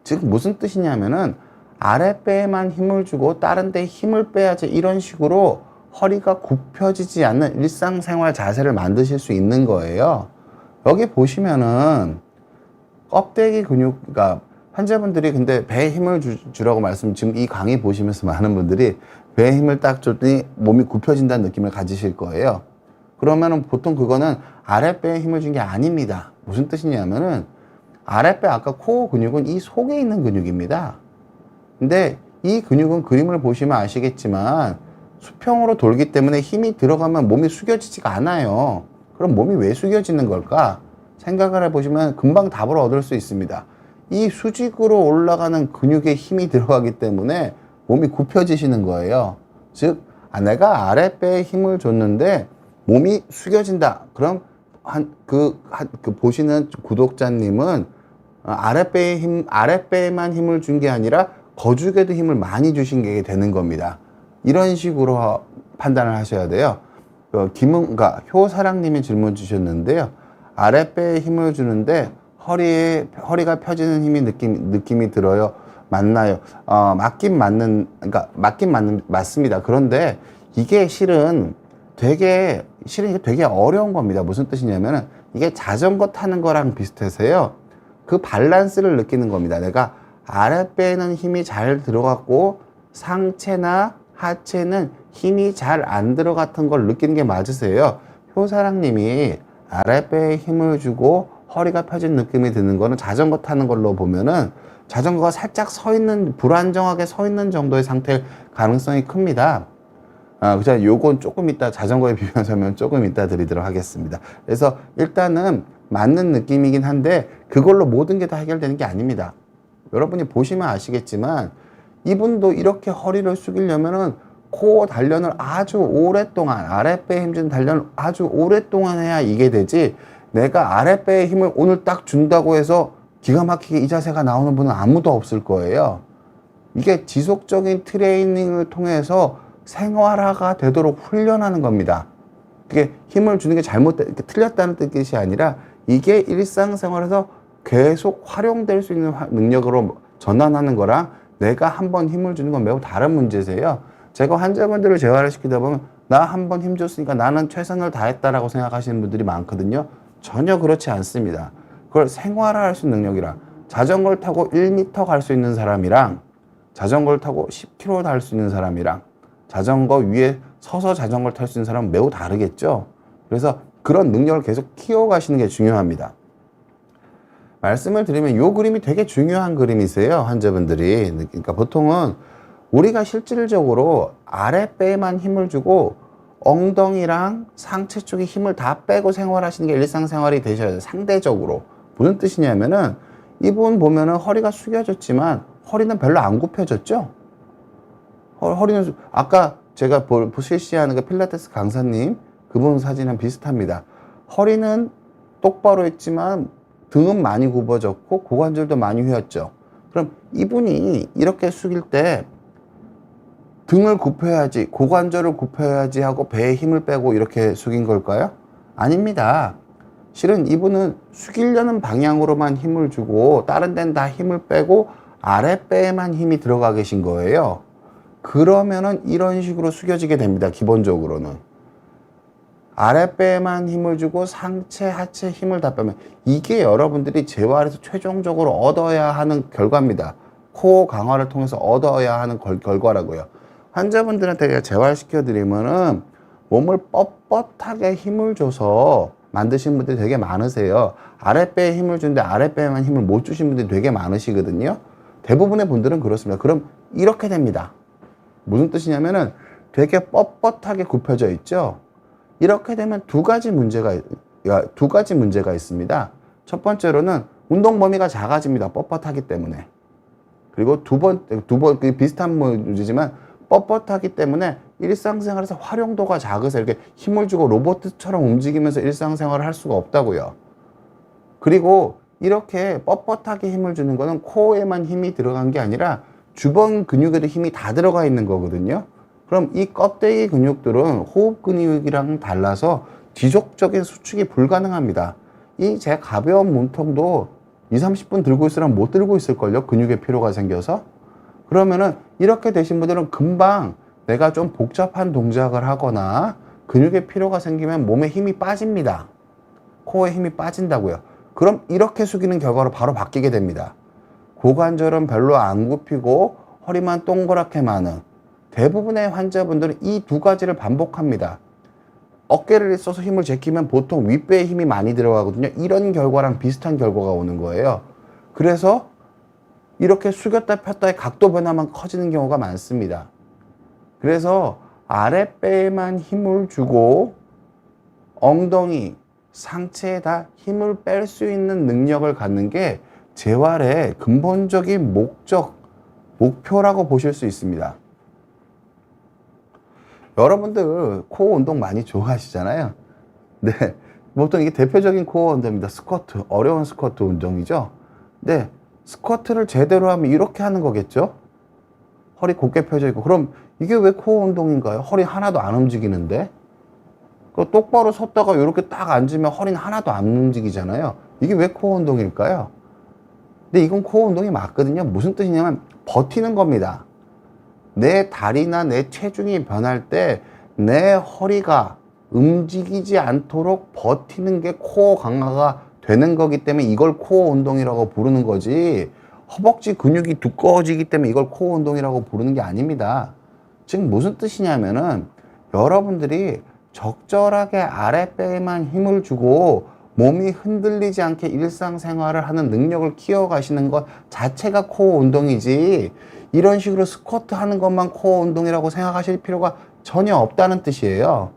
즉 무슨 뜻이냐면은 아랫배에만 힘을 주고 다른 데 힘을 빼야지 이런 식으로 허리가 굽혀지지 않는 일상생활 자세를 만드실 수 있는 거예요. 여기 보시면은 껍데기 근육, 그러니까 환자분들이 근데 배에 힘을 주라고 지금 이 강의 보시면서 많은 분들이 배에 힘을 딱 줬더니 몸이 굽혀진다는 느낌을 가지실 거예요. 그러면은 보통 그거는 아랫배에 힘을 준 게 아닙니다. 무슨 뜻이냐면은 아랫배 아까 코어 근육은 이 속에 있는 근육입니다. 근데 이 근육은 그림을 보시면 아시겠지만 수평으로 돌기 때문에 힘이 들어가면 몸이 숙여지지가 않아요. 그럼 몸이 왜 숙여지는 걸까? 생각을 해보시면 금방 답을 얻을 수 있습니다. 이 수직으로 올라가는 근육에 힘이 들어가기 때문에 몸이 굽혀지시는 거예요. 즉, 내가 아랫배에 힘을 줬는데 몸이 숙여진다. 그럼 보시는 구독자님은 아랫배에만 힘을 준 게 아니라 거죽에도 힘을 많이 주신 게 되는 겁니다. 이런 식으로 판단을 하셔야 돼요. 그러니까 효사랑님이 질문 주셨는데요. 아랫배에 힘을 주는데 허리가 펴지는 힘이 느낌이 들어요. 맞나요? 맞습니다. 그런데 이게 실은 이게 되게 어려운 겁니다. 무슨 뜻이냐면은 이게 자전거 타는 거랑 비슷해서요. 그 밸런스를 느끼는 겁니다. 내가 아랫배에는 힘이 잘 들어갔고 상체나 하체는 힘이 잘 안 들어갔던 걸 느끼는 게 맞으세요. 효사랑님이 아랫배에 힘을 주고 허리가 펴진 느낌이 드는 거는 자전거 타는 걸로 보면은 자전거가 살짝 불안정하게 서 있는 정도의 상태일 가능성이 큽니다. 그죠? 요건 조금 이따 자전거에 비유한 설명 조금 이따 드리도록 하겠습니다. 그래서 일단은 맞는 느낌이긴 한데 그걸로 모든 게 다 해결되는 게 아닙니다. 여러분이 보시면 아시겠지만 이분도 이렇게 허리를 숙이려면은 코어 단련을 아주 오랫동안 아랫배에 힘주는 단련을 아주 오랫동안 해야 이게 되지 내가 아랫배에 힘을 오늘 딱 준다고 해서 기가 막히게 이 자세가 나오는 분은 아무도 없을 거예요. 이게 지속적인 트레이닝을 통해서 생활화가 되도록 훈련하는 겁니다. 그게 힘을 주는 게 틀렸다는 뜻이 아니라 이게 일상생활에서 계속 활용될 수 있는 능력으로 전환하는 거랑 내가 한번 힘을 주는 건 매우 다른 문제세요. 제가 환자분들을 재활을 시키다 보면 나 한 번 힘 줬으니까 나는 최선을 다했다라고 생각하시는 분들이 많거든요. 전혀 그렇지 않습니다. 그걸 생활화할 수 있는 능력이랑 자전거를 타고 1m 갈 수 있는 사람이랑 자전거를 타고 10km 갈 수 있는 사람이랑 자전거 위에 서서 자전거를 탈 수 있는 사람은 매우 다르겠죠. 그래서 그런 능력을 계속 키워가시는 게 중요합니다. 말씀을 드리면 이 그림이 되게 중요한 그림이세요, 환자분들이. 그러니까 보통은 우리가 실질적으로 아랫배에만 힘을 주고 엉덩이랑 상체 쪽에 힘을 다 빼고 생활하시는 게 일상생활이 되셔야 돼요, 상대적으로. 무슨 뜻이냐면은 이분 보면은 허리가 숙여졌지만 허리는 별로 안 굽혀졌죠? 허리는 아까 제가 실시하는 그 필라테스 강사님 그분 사진이랑 비슷합니다. 허리는 똑바로 했지만 등은 많이 굽어졌고 고관절도 많이 휘었죠. 그럼 이분이 이렇게 숙일 때 등을 굽혀야지, 고관절을 굽혀야지 하고 배에 힘을 빼고 이렇게 숙인 걸까요? 아닙니다. 실은 이분은 숙이려는 방향으로만 힘을 주고 다른 데는 다 힘을 빼고 아랫배에만 힘이 들어가 계신 거예요. 그러면은 이런 식으로 숙여지게 됩니다. 기본적으로는. 아랫배에만 힘을 주고 상체, 하체 힘을 다 빼면 이게 여러분들이 재활에서 최종적으로 얻어야 하는 결과입니다. 코어 강화를 통해서 얻어야 하는 결과라고요. 환자분들한테 재활시켜드리면은 몸을 뻣뻣하게 힘을 줘서 만드신 분들이 되게 많으세요. 아랫배에 힘을 주는데 아랫배에만 힘을 못 주신 분들이 되게 많으시거든요. 대부분의 분들은 그렇습니다. 그럼 이렇게 됩니다. 무슨 뜻이냐면은 되게 뻣뻣하게 굽혀져 있죠. 이렇게 되면 두 가지 문제가 있습니다. 첫 번째로는 운동 범위가 작아집니다. 뻣뻣하기 때문에. 그리고 두 번 비슷한 문제지만 뻣뻣하기 때문에 일상생활에서 활용도가 작으세요. 이렇게 힘을 주고 로봇처럼 움직이면서 일상생활을 할 수가 없다고요. 그리고 이렇게 뻣뻣하게 힘을 주는 거는 코어에만 힘이 들어간 게 아니라 주변 근육에도 힘이 다 들어가 있는 거거든요. 그럼 이 껍데기 근육들은 호흡 근육이랑 달라서 지속적인 수축이 불가능합니다. 이 제 가벼운 몸통도 20-30분 들고 있으면 못 들고 있을걸요. 근육에 피로가 생겨서. 그러면은 이렇게 되신 분들은 금방 내가 좀 복잡한 동작을 하거나 근육에 피로가 생기면 몸에 힘이 빠집니다. 코어에 힘이 빠진다고요. 그럼 이렇게 숙이는 결과로 바로 바뀌게 됩니다. 고관절은 별로 안 굽히고 허리만 동그랗게 마는 대부분의 환자분들은 이 두 가지를 반복합니다. 어깨를 써서 힘을 제끼면 보통 윗배에 힘이 많이 들어가거든요. 이런 결과랑 비슷한 결과가 오는 거예요. 그래서 이렇게 숙였다 폈다의 각도 변화만 커지는 경우가 많습니다. 그래서 아랫배에만 힘을 주고 엉덩이, 상체에 다 힘을 뺄 수 있는 능력을 갖는 게 재활의 근본적인 목표라고 보실 수 있습니다. 여러분들 코어 운동 많이 좋아하시잖아요. 네, 보통 이게 대표적인 코어 운동입니다. 스쿼트, 어려운 스쿼트 운동이죠. 네, 스쿼트를 제대로 하면 이렇게 하는 거겠죠? 허리 곧게 펴져 있고. 그럼 이게 왜 코어 운동인가요? 허리 하나도 안 움직이는데? 똑바로 섰다가 이렇게 딱 앉으면 허리는 하나도 안 움직이잖아요. 이게 왜 코어 운동일까요? 근데 이건 코어 운동이 맞거든요. 무슨 뜻이냐면 버티는 겁니다. 내 다리나 내 체중이 변할 때 내 허리가 움직이지 않도록 버티는 게 코어 강화가 되는 거기 때문에 이걸 코어 운동이라고 부르는 거지, 허벅지 근육이 두꺼워지기 때문에 이걸 코어 운동이라고 부르는 게 아닙니다. 즉 무슨 뜻이냐면은 여러분들이 적절하게 아랫배에만 힘을 주고 몸이 흔들리지 않게 일상생활을 하는 능력을 키워가시는 것 자체가 코어 운동이지, 이런 식으로 스쿼트 하는 것만 코어 운동이라고 생각하실 필요가 전혀 없다는 뜻이에요.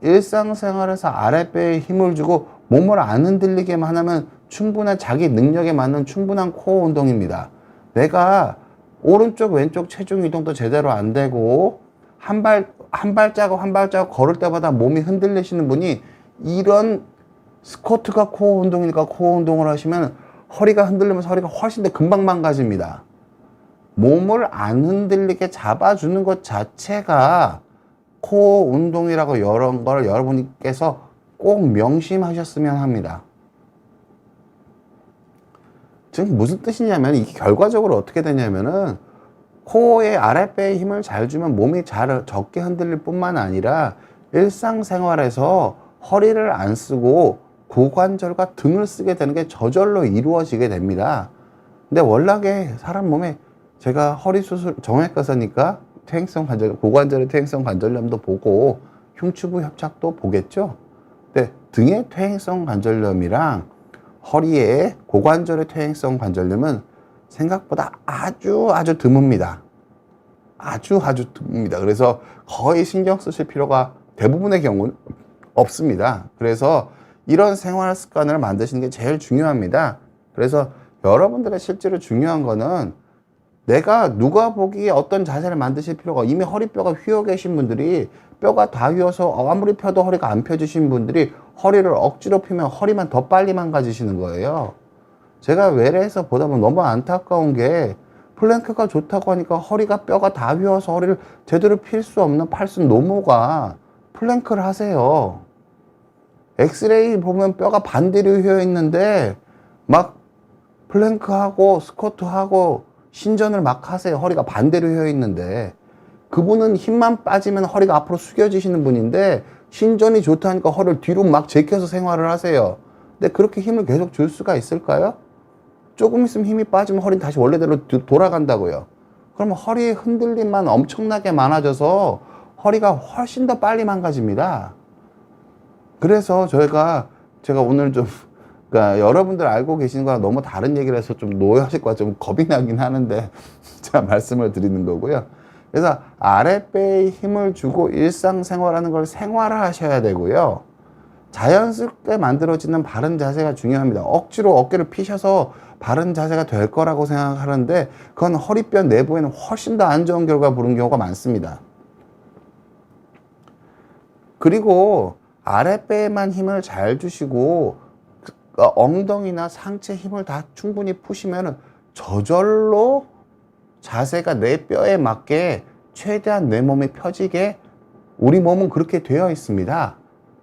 일상생활에서 아랫배에 힘을 주고 몸을 안 흔들리게만 하면 충분한 자기 능력에 맞는 충분한 코어 운동입니다. 내가 오른쪽 왼쪽 체중 이동도 제대로 안 되고 한 발자국 걸을 때마다 몸이 흔들리시는 분이 이런 스쿼트가 코어 운동이니까 코어 운동을 하시면 허리가 흔들리면서 허리가 훨씬 더 금방 망가집니다. 몸을 안 흔들리게 잡아주는 것 자체가 코어 운동이라고 이런 걸 여러분께서 꼭 명심하셨으면 합니다. 즉 무슨 뜻이냐면 이게 결과적으로 어떻게 되냐면은 코어의 아랫배에 힘을 잘 주면 몸이 잘 적게 흔들릴 뿐만 아니라 일상생활에서 허리를 안 쓰고 고관절과 등을 쓰게 되는 게 저절로 이루어지게 됩니다. 근데 워낙에 사람 몸에 제가 허리 수술 정형외과사니까 퇴행성 관절 고관절의 퇴행성 관절염도 보고 흉추부 협착도 보겠죠. 근데 등의 퇴행성 관절염이랑 허리의 고관절의 퇴행성 관절염은 생각보다 아주 드뭅니다. 아주 드뭅니다. 그래서 거의 신경 쓰실 필요가 대부분의 경우는 없습니다. 그래서 이런 생활 습관을 만드시는 게 제일 중요합니다. 그래서 여러분들의 실제로 중요한 거는 내가 누가 보기에 어떤 자세를 만드실 필요가 이미 허리뼈가 휘어 계신 분들이 뼈가 다 휘어서 아무리 펴도 허리가 안 펴지신 분들이 허리를 억지로 펴면 허리만 더 빨리 망가지시는 거예요. 제가 외래에서 보다 보면 너무 안타까운 게 플랭크가 좋다고 하니까 허리가 뼈가 다 휘어서 허리를 제대로 필 수 없는 팔순 노모가 플랭크를 하세요. 엑스레이 보면 뼈가 반대로 휘어 있는데 막 플랭크하고 스쿼트하고 신전을 막 하세요. 허리가 반대로 휘어 있는데 그분은 힘만 빠지면 허리가 앞으로 숙여지시는 분인데 신전이 좋다니까 허리를 뒤로 막 제껴서 생활을 하세요. 근데 그렇게 힘을 계속 줄 수가 있을까요? 조금 있으면 힘이 빠지면 허리는 다시 원래대로 돌아간다고요. 그러면 허리의 흔들림만 엄청나게 많아져서 허리가 훨씬 더 빨리 망가집니다. 그래서 제가 오늘 좀 그러니까 여러분들 알고 계시는 거랑 너무 다른 얘기를 해서 좀 노여하실 것 같아 좀 겁이 나긴 하는데 제가 말씀을 드리는 거고요. 그래서 아랫배에 힘을 주고 일상생활하는 걸 생활화하셔야 되고요. 자연스럽게 만들어지는 바른 자세가 중요합니다. 억지로 어깨를 피셔서 바른 자세가 될 거라고 생각하는데 그건 허리뼈 내부에는 훨씬 더 안 좋은 결과 부른 경우가 많습니다. 그리고 아랫배에만 힘을 잘 주시고 엉덩이나 상체 힘을 다 충분히 푸시면 저절로 자세가 내 뼈에 맞게 최대한 내 몸이 펴지게 우리 몸은 그렇게 되어 있습니다.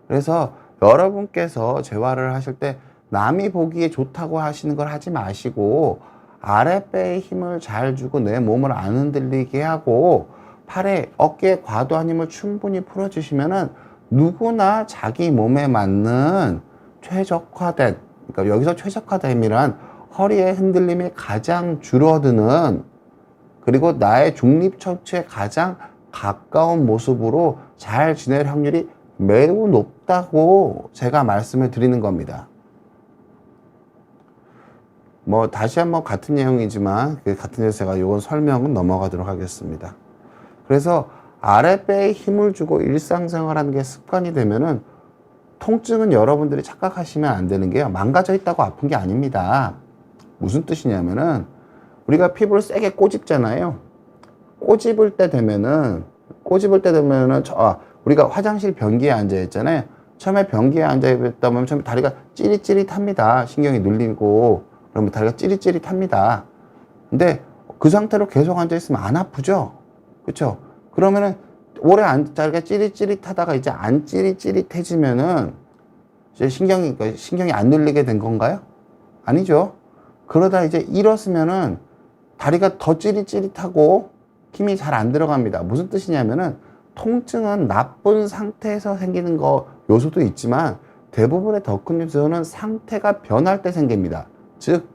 그래서 여러분께서 재활을 하실 때 남이 보기에 좋다고 하시는 걸 하지 마시고 아랫배에 힘을 잘 주고 내 몸을 안 흔들리게 하고 팔에 어깨에 과도한 힘을 충분히 풀어주시면은 누구나 자기 몸에 맞는 최적화된 그러니까 여기서 최적화됨이란 허리의 흔들림이 가장 줄어드는 그리고 나의 중립 척추에 가장 가까운 모습으로 잘 지낼 확률이 매우 높다고 제가 말씀을 드리는 겁니다. 뭐 다시 한번 같은 내용이지만 같은 데서 제가 이건 설명은 넘어가도록 하겠습니다. 그래서 아랫배에 힘을 주고 일상생활하는 게 습관이 되면은 통증은 여러분들이 착각하시면 안 되는 게요. 망가져 있다고 아픈 게 아닙니다. 무슨 뜻이냐면은 우리가 피부를 세게 꼬집잖아요. 꼬집을 때 되면은 우리가 화장실 변기에 앉아 있잖아요. 처음에 변기에 앉아 있다 보면 처음에 다리가 찌릿찌릿합니다. 신경이 눌리고 그러면 다리가 찌릿찌릿합니다. 근데 그 상태로 계속 앉아 있으면 안 아프죠? 그렇죠? 그러면은 오래 다리가 찌릿찌릿하다가 이제 안 찌릿찌릿해지면은 이제 신경이 안 눌리게 된 건가요? 아니죠. 그러다 이제 일었으면은 다리가 더 찌릿찌릿하고 힘이 잘 안 들어갑니다. 무슨 뜻이냐면은 통증은 나쁜 상태에서 생기는 요소도 있지만 대부분의 더 큰 요소는 상태가 변할 때 생깁니다. 즉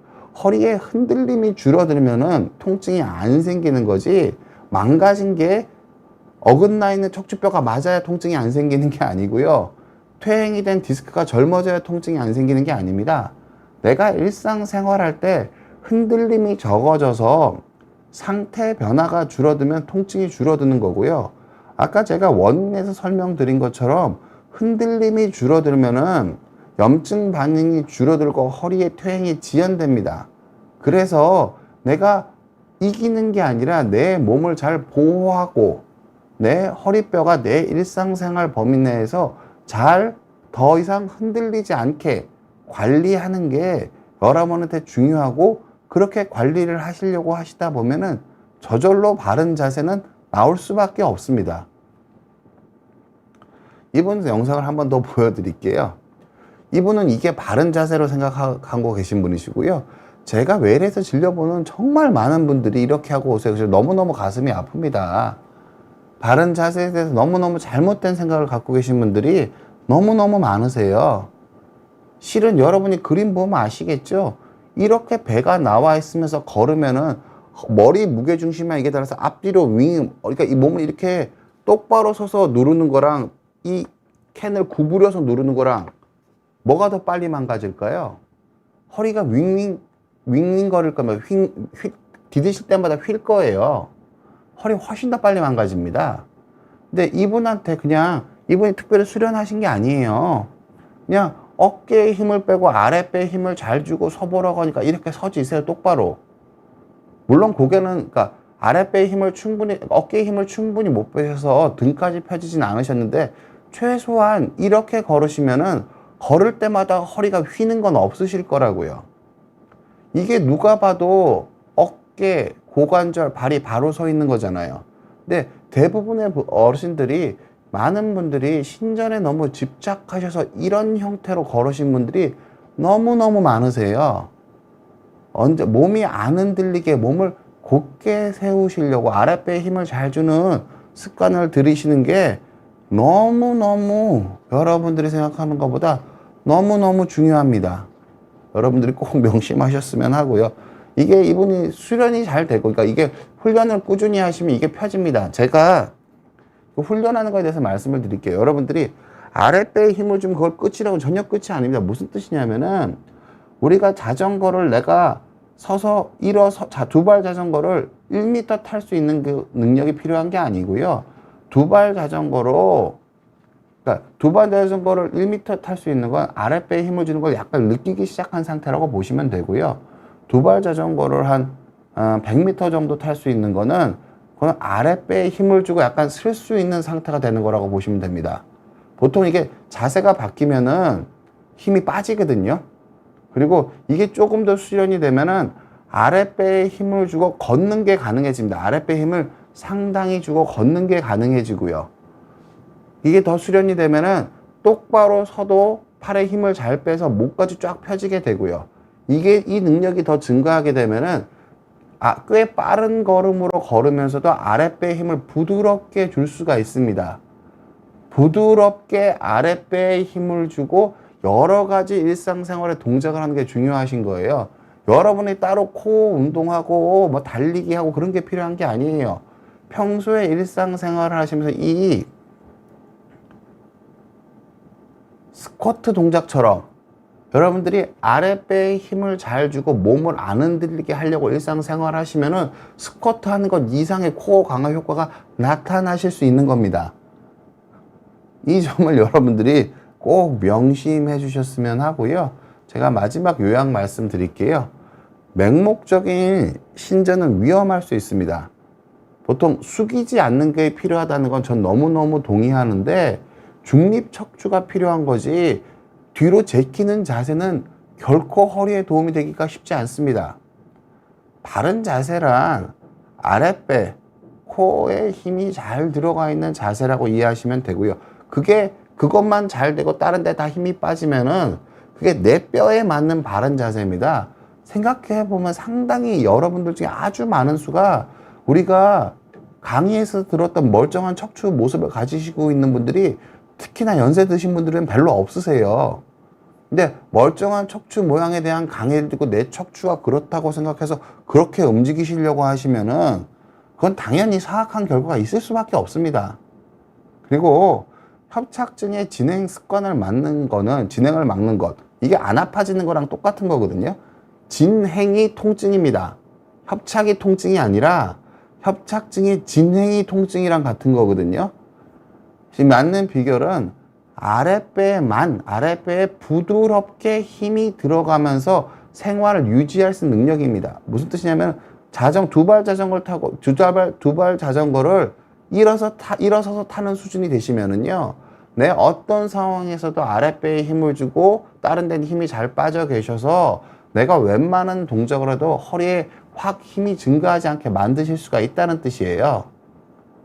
허리에 흔들림이 줄어들면은 통증이 안 생기는 거지 망가진 게 어긋나 있는 척추뼈가 맞아야 통증이 안 생기는 게 아니고요. 퇴행이 된 디스크가 젊어져야 통증이 안 생기는 게 아닙니다. 내가 일상생활할 때 흔들림이 적어져서 상태 변화가 줄어들면 통증이 줄어드는 거고요. 아까 제가 원인에서 설명드린 것처럼 흔들림이 줄어들면은 염증 반응이 줄어들고 허리의 퇴행이 지연됩니다. 그래서 내가 이기는 게 아니라 내 몸을 잘 보호하고 내 허리뼈가 내 일상생활 범위 내에서 잘 더 이상 흔들리지 않게 관리하는 게 여러분한테 중요하고 그렇게 관리를 하시려고 하시다 보면은 저절로 바른 자세는 나올 수밖에 없습니다. 이분 영상을 한번 더 보여드릴게요. 이분은 이게 바른 자세로 생각하고 계신 분이시고요. 제가 외래에서 진료보는 정말 많은 분들이 이렇게 하고 오세요. 그래서 너무너무 가슴이 아픕니다. 바른 자세에 대해서 너무너무 잘못된 생각을 갖고 계신 분들이 너무너무 많으세요. 실은 여러분이 그림 보면 아시겠죠? 이렇게 배가 나와 있으면서 걸으면은 머리 무게중심만 이게 따라서 앞뒤로 그러니까 이 몸을 이렇게 똑바로 서서 누르는 거랑 이 캔을 구부려서 누르는 거랑 뭐가 더 빨리 망가질까요? 허리가 윙윙 거릴 거면 디디실 때마다 휠 거예요. 허리 훨씬 더 빨리 망가집니다. 근데 이분한테 그냥 이분이 특별히 수련하신 게 아니에요. 그냥 어깨에 힘을 빼고 아랫배에 힘을 잘 주고 서보라고 하니까 이렇게 서지세요, 똑바로. 물론 고개는, 그러니까 아랫배에 힘을 어깨에 힘을 충분히 못 빼셔서 등까지 펴지진 않으셨는데, 최소한 이렇게 걸으시면은 걸을 때마다 허리가 휘는 건 없으실 거라고요. 이게 누가 봐도 어깨, 고관절, 발이 바로 서 있는 거잖아요. 근데 대부분의 어르신들이, 많은 분들이 신전에 너무 집착하셔서 이런 형태로 걸으신 분들이 너무너무 많으세요. 몸이 안 흔들리게 몸을 곧게 세우시려고 아랫배에 힘을 잘 주는 습관을 들이시는 게 너무너무 여러분들이 생각하는 것보다 너무너무 중요합니다. 여러분들이 꼭 명심하셨으면 하고요. 이게 이분이 수련이 잘 되고, 그러니까 이게 훈련을 꾸준히 하시면 이게 펴집니다. 제가 훈련하는 거에 대해서 말씀을 드릴게요. 여러분들이 아랫배에 힘을 주면 그걸 끝이라고, 전혀 끝이 아닙니다. 무슨 뜻이냐면은, 우리가 자전거를 내가 서서 일어서 두발 자전거를 1m 탈 수 있는 그 능력이 필요한 게 아니고요. 두발 자전거를 1m 탈 수 있는 건 아랫배에 힘을 주는 걸 약간 느끼기 시작한 상태라고 보시면 되고요. 두발 자전거를 한 100m 정도 탈 수 있는 거는 그건 아랫배에 힘을 주고 약간 쓸 수 있는 상태가 되는 거라고 보시면 됩니다. 보통 이게 자세가 바뀌면은 힘이 빠지거든요. 그리고 이게 조금 더 수련이 되면은 아랫배에 힘을 주고 걷는 게 가능해집니다. 아랫배 힘을 상당히 주고 걷는 게 가능해지고요. 이게 더 수련이 되면은 똑바로 서도 팔에 힘을 잘 빼서 목까지 쫙 펴지게 되고요. 이 능력이 더 증가하게 되면은 꽤 빠른 걸음으로 걸으면서도 아랫배에 힘을 부드럽게 줄 수가 있습니다. 부드럽게 아랫배에 힘을 주고 여러 가지 일상생활에 동작을 하는 게 중요하신 거예요. 여러분이 따로 코어 운동하고 뭐 달리기 하고 그런 게 필요한 게 아니에요. 평소에 일상생활을 하시면서 이 스쿼트 동작처럼 여러분들이 아랫배에 힘을 잘 주고 몸을 안 흔들리게 하려고 일상생활 하시면은 스쿼트 하는 것 이상의 코어 강화 효과가 나타나실 수 있는 겁니다. 이 점을 여러분들이 꼭 명심해 주셨으면 하고요. 제가 마지막 요약 말씀드릴게요. 맹목적인 신전은 위험할 수 있습니다. 보통 숙이지 않는 게 필요하다는 건 전 너무너무 동의하는데, 중립 척추가 필요한 거지 뒤로 제끼는 자세는 결코 허리에 도움이 되기가 쉽지 않습니다. 바른 자세란 아랫배, 코어에 힘이 잘 들어가 있는 자세라고 이해하시면 되고요. 그것만 잘 되고 다른 데 다 힘이 빠지면은 그게 내 뼈에 맞는 바른 자세입니다. 생각해 보면 상당히 여러분들 중에 아주 많은 수가 우리가 강의에서 들었던 멀쩡한 척추 모습을 가지시고 있는 분들이, 특히나 연세 드신 분들은 별로 없으세요. 근데 멀쩡한 척추 모양에 대한 강의를 듣고 내 척추가 그렇다고 생각해서 그렇게 움직이시려고 하시면은 그건 당연히 사악한 결과가 있을 수밖에 없습니다. 그리고 협착증의 진행을 막는 것, 이게 안 아파지는 거랑 똑같은 거거든요. 진행이 통증입니다. 협착이 통증이 아니라 협착증의 진행이 통증이랑 같은 거거든요. 지금 맞는 비결은 아랫배에 부드럽게 힘이 들어가면서 생활을 유지할 수 있는 능력입니다. 무슨 뜻이냐면, 두발 자전거를 타고 두발 자전거를 일어서서 타는 수준이 되시면은요, 내 어떤 상황에서도 아랫배에 힘을 주고 다른 데는 힘이 잘 빠져 계셔서 내가 웬만한 동작을 해도 허리에 확 힘이 증가하지 않게 만드실 수가 있다는 뜻이에요.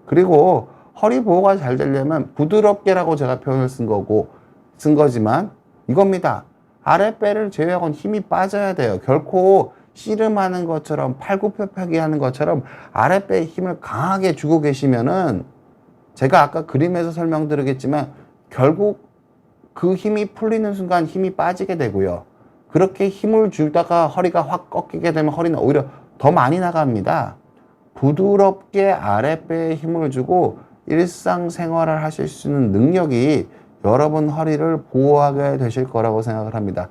그리고 허리 보호가 잘 되려면 부드럽게라고 제가 표현을 쓴 거지만 이겁니다. 아랫배를 제외하고는 힘이 빠져야 돼요. 결코 씨름하는 것처럼 팔굽혀펴기 하는 것처럼 아랫배에 힘을 강하게 주고 계시면은 제가 아까 그림에서 설명드리겠지만 결국 그 힘이 풀리는 순간 힘이 빠지게 되고요. 그렇게 힘을 주다가 허리가 확 꺾이게 되면 허리는 오히려 더 많이 나갑니다. 부드럽게 아랫배에 힘을 주고 일상생활을 하실 수 있는 능력이 여러분 허리를 보호하게 되실 거라고 생각을 합니다.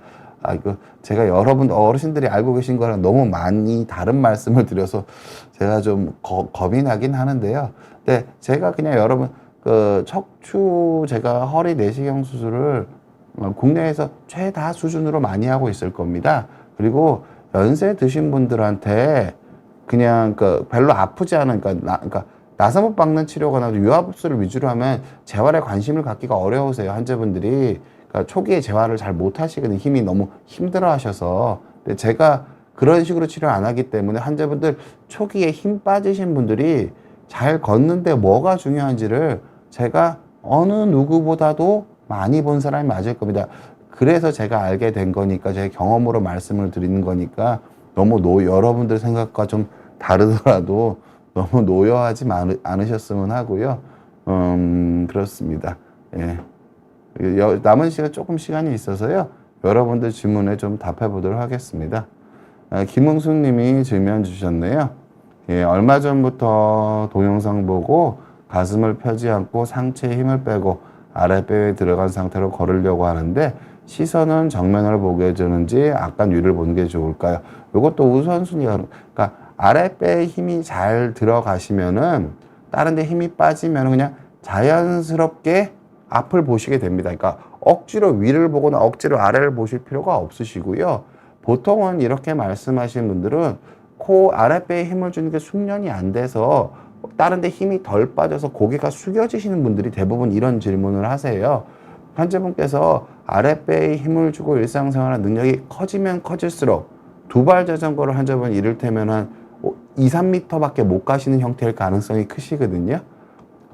제가 여러분 어르신들이 알고 계신 거랑 너무 많이 다른 말씀을 드려서 제가 좀 겁이 나긴 하는데요. 네, 제가 그냥 여러분 제가 허리 내시경 수술을 국내에서 최다 수준으로 많이 하고 있을 겁니다. 그리고 연세 드신 분들한테 그냥 별로 아프지 않은 나사못 박는 치료거나 유압수를 위주로 하면 재활에 관심을 갖기가 어려우세요. 환자분들이 초기에 재활을 잘 못하시거든요. 힘이 너무 힘들어 하셔서. 근데 제가 그런 식으로 치료 안 하기 때문에 환자분들 초기에 힘 빠지신 분들이 잘 걷는데 뭐가 중요한지를 제가 어느 누구보다도 많이 본 사람이 맞을 겁니다. 그래서 제가 알게 된 거니까 제 경험으로 말씀을 드리는 거니까 너무 여러분들 생각과 좀 다르더라도 너무 노여하지 않으셨으면 하고요. 그렇습니다. 예. 남은 조금 시간이 있어서요. 여러분들 질문에 좀 답해 보도록 하겠습니다. 김흥수 님이 질문 주셨네요. 예, 얼마 전부터 동영상 보고 가슴을 펴지 않고 상체에 힘을 빼고 아랫배에 들어간 상태로 걸으려고 하는데 시선은 정면을 보게 해주는지 약간 위를 보는 게 좋을까요? 이것도 우선순위가 그러니까 아랫배에 힘이 잘 들어가시면은 다른 데 힘이 빠지면 그냥 자연스럽게 앞을 보시게 됩니다. 그러니까 억지로 위를 보거나 억지로 아래를 보실 필요가 없으시고요. 보통은 이렇게 말씀하시는 분들은 코 아랫배에 힘을 주는 게 숙련이 안 돼서 다른 데 힘이 덜 빠져서 고개가 숙여지시는 분들이 대부분 이런 질문을 하세요. 환자분께서 아랫배에 힘을 주고 일상생활 능력이 커지면 커질수록 두발 자전거를 환자분 이를테면 한 2, 3m 밖에 못 가시는 형태일 가능성이 크시거든요.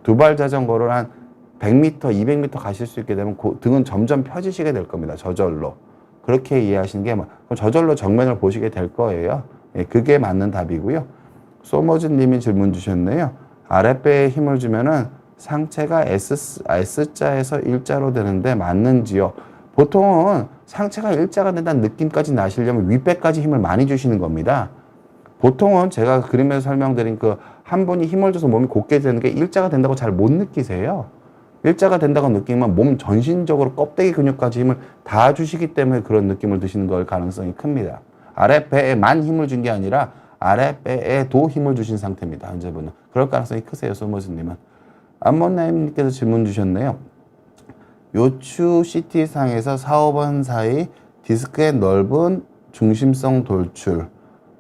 두발 자전거를 한 100m, 200m 가실 수 있게 되면 등은 점점 펴지시게 될 겁니다. 저절로. 그렇게 이해하시는 게 저절로 정면을 보시게 될 거예요. 예, 그게 맞는 답이고요. 소머즈 님이 질문 주셨네요. 아랫배에 힘을 주면은 상체가 S자에서 일자로 되는데 맞는지요? 보통은 상체가 일자가 된다는 느낌까지 나시려면 윗배까지 힘을 많이 주시는 겁니다. 보통은 제가 그림에서 설명드린 한 분이 힘을 줘서 몸이 곧게 되는 게 일자가 된다고 잘 못 느끼세요. 일자가 된다고 느끼면 몸 전신적으로 껍데기 근육까지 힘을 다 주시기 때문에 그런 느낌을 드시는 걸 가능성이 큽니다. 아랫배에만 힘을 준 게 아니라 아랫배에도 힘을 주신 상태입니다. 환자분은. 그럴 가능성이 크세요. 소머즈님은. 안몬나임님께서 질문 주셨네요. 요추 CT상에서 4, 5번 사이 디스크의 넓은 중심성 돌출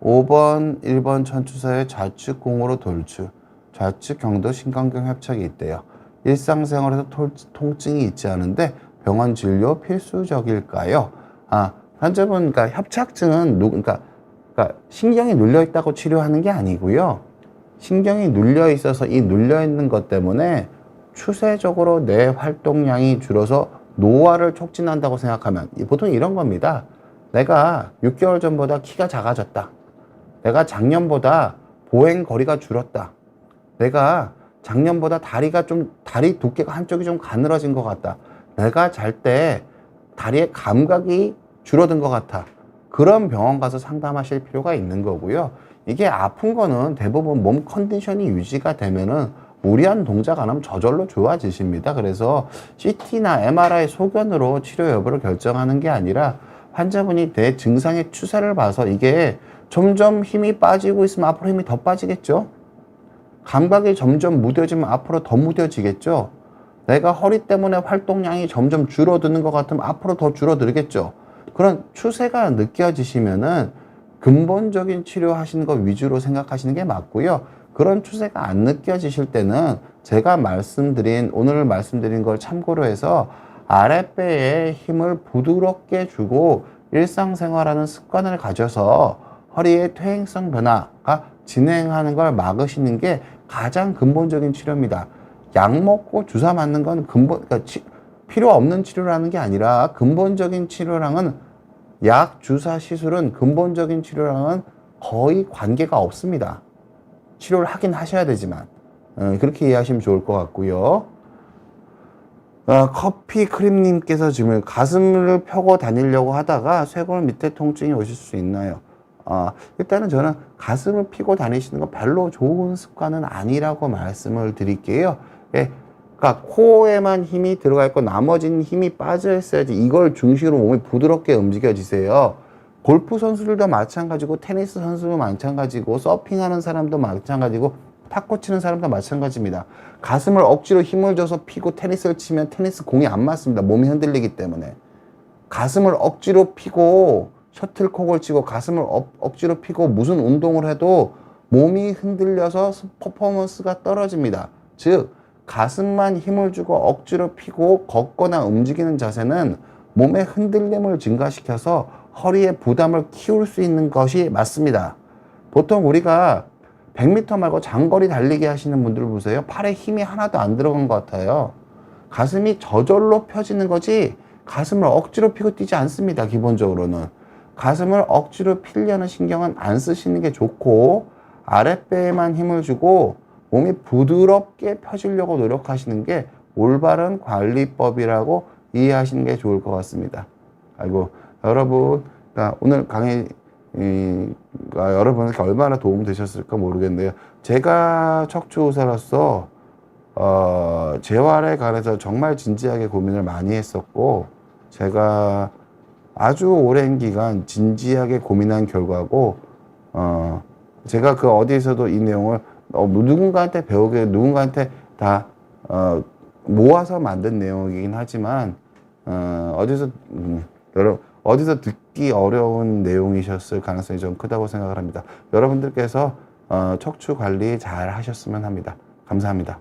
5번, 1번 천추 사이의 좌측 공으로 돌출 좌측 경도 신경경 협착이 있대요. 일상생활에서 통증이 있지 않은데 병원 진료 필수적일까요? 환자분, 협착증은 그러니까 신경이 눌려 있다고 치료하는 게 아니고요. 신경이 눌려 있어서 이 눌려 있는 것 때문에 추세적으로 뇌 활동량이 줄어서 노화를 촉진한다고 생각하면 보통 이런 겁니다. 내가 6개월 전보다 키가 작아졌다. 내가 작년보다 보행 거리가 줄었다. 내가 작년보다 다리 두께가 한쪽이 좀 가늘어진 것 같다. 내가 잘 때 다리의 감각이 줄어든 것 같아. 그런 병원 가서 상담하실 필요가 있는 거고요. 이게 아픈 거는 대부분 몸 컨디션이 유지가 되면은 무리한 동작 안 하면 저절로 좋아지십니다. 그래서 CT나 MRI 소견으로 치료 여부를 결정하는 게 아니라 환자분이 내 증상의 추세를 봐서 이게 점점 힘이 빠지고 있으면 앞으로 힘이 더 빠지겠죠. 감각이 점점 무뎌지면 앞으로 더 무뎌지겠죠. 내가 허리 때문에 활동량이 점점 줄어드는 것 같으면 앞으로 더 줄어들겠죠. 그런 추세가 느껴지시면은 근본적인 치료하시는 것 위주로 생각하시는 게 맞고요. 그런 추세가 안 느껴지실 때는 제가 오늘 말씀드린 걸 참고로 해서 아랫배에 힘을 부드럽게 주고 일상생활하는 습관을 가져서 허리의 퇴행성 변화가 진행하는 걸 막으시는 게 가장 근본적인 치료입니다. 약 먹고 주사 맞는 건 그러니까 필요 없는 치료라는 게 아니라 근본적인 치료랑은 약, 주사, 시술은 근본적인 치료랑은 거의 관계가 없습니다. 치료를 하긴 하셔야 되지만 그렇게 이해하시면 좋을 것 같고요. 커피 크림님께서 지금 가슴을 펴고 다니려고 하다가 쇄골 밑에 통증이 오실 수 있나요? 일단은 저는 가슴을 피고 다니시는 거 별로 좋은 습관은 아니라고 말씀을 드릴게요. 예, 그러니까 코에만 힘이 들어가 있고 나머지는 힘이 빠져 있어야지 이걸 중심으로 몸이 부드럽게 움직여지세요. 골프 선수들도 마찬가지고 테니스 선수도 마찬가지고 서핑하는 사람도 마찬가지고 탁구 치는 사람도 마찬가지입니다. 가슴을 억지로 힘을 줘서 피고 테니스를 치면 테니스 공이 안 맞습니다. 몸이 흔들리기 때문에. 가슴을 억지로 피고 셔틀콕을 치고 가슴을 억지로 피고 무슨 운동을 해도 몸이 흔들려서 퍼포먼스가 떨어집니다. 즉 가슴만 힘을 주고 억지로 피고 걷거나 움직이는 자세는 몸의 흔들림을 증가시켜서 허리의 부담을 키울 수 있는 것이 맞습니다. 보통 우리가 100m 말고 장거리 달리기 하시는 분들 보세요. 팔에 힘이 하나도 안 들어간 것 같아요. 가슴이 저절로 펴지는 거지 가슴을 억지로 피고 뛰지 않습니다. 기본적으로는. 가슴을 억지로 피려는 신경은 안 쓰시는 게 좋고 아랫배에만 힘을 주고 몸이 부드럽게 펴지려고 노력하시는 게 올바른 관리법이라고 이해하시는 게 좋을 것 같습니다. 아이고 여러분 오늘 강의가 여러분에게 얼마나 도움 되셨을까 모르겠네요. 제가 척추의사로서 재활에 관해서 정말 진지하게 고민을 많이 했었고 제가 아주 오랜 기간 진지하게 고민한 결과고 제가 그 어디에서도 이 내용을 누군가한테 배우게 누군가한테 다 모아서 만든 내용이긴 하지만 어디서 듣기 어려운 내용이셨을 가능성이 좀 크다고 생각을 합니다. 여러분들께서 척추 관리 잘 하셨으면 합니다. 감사합니다.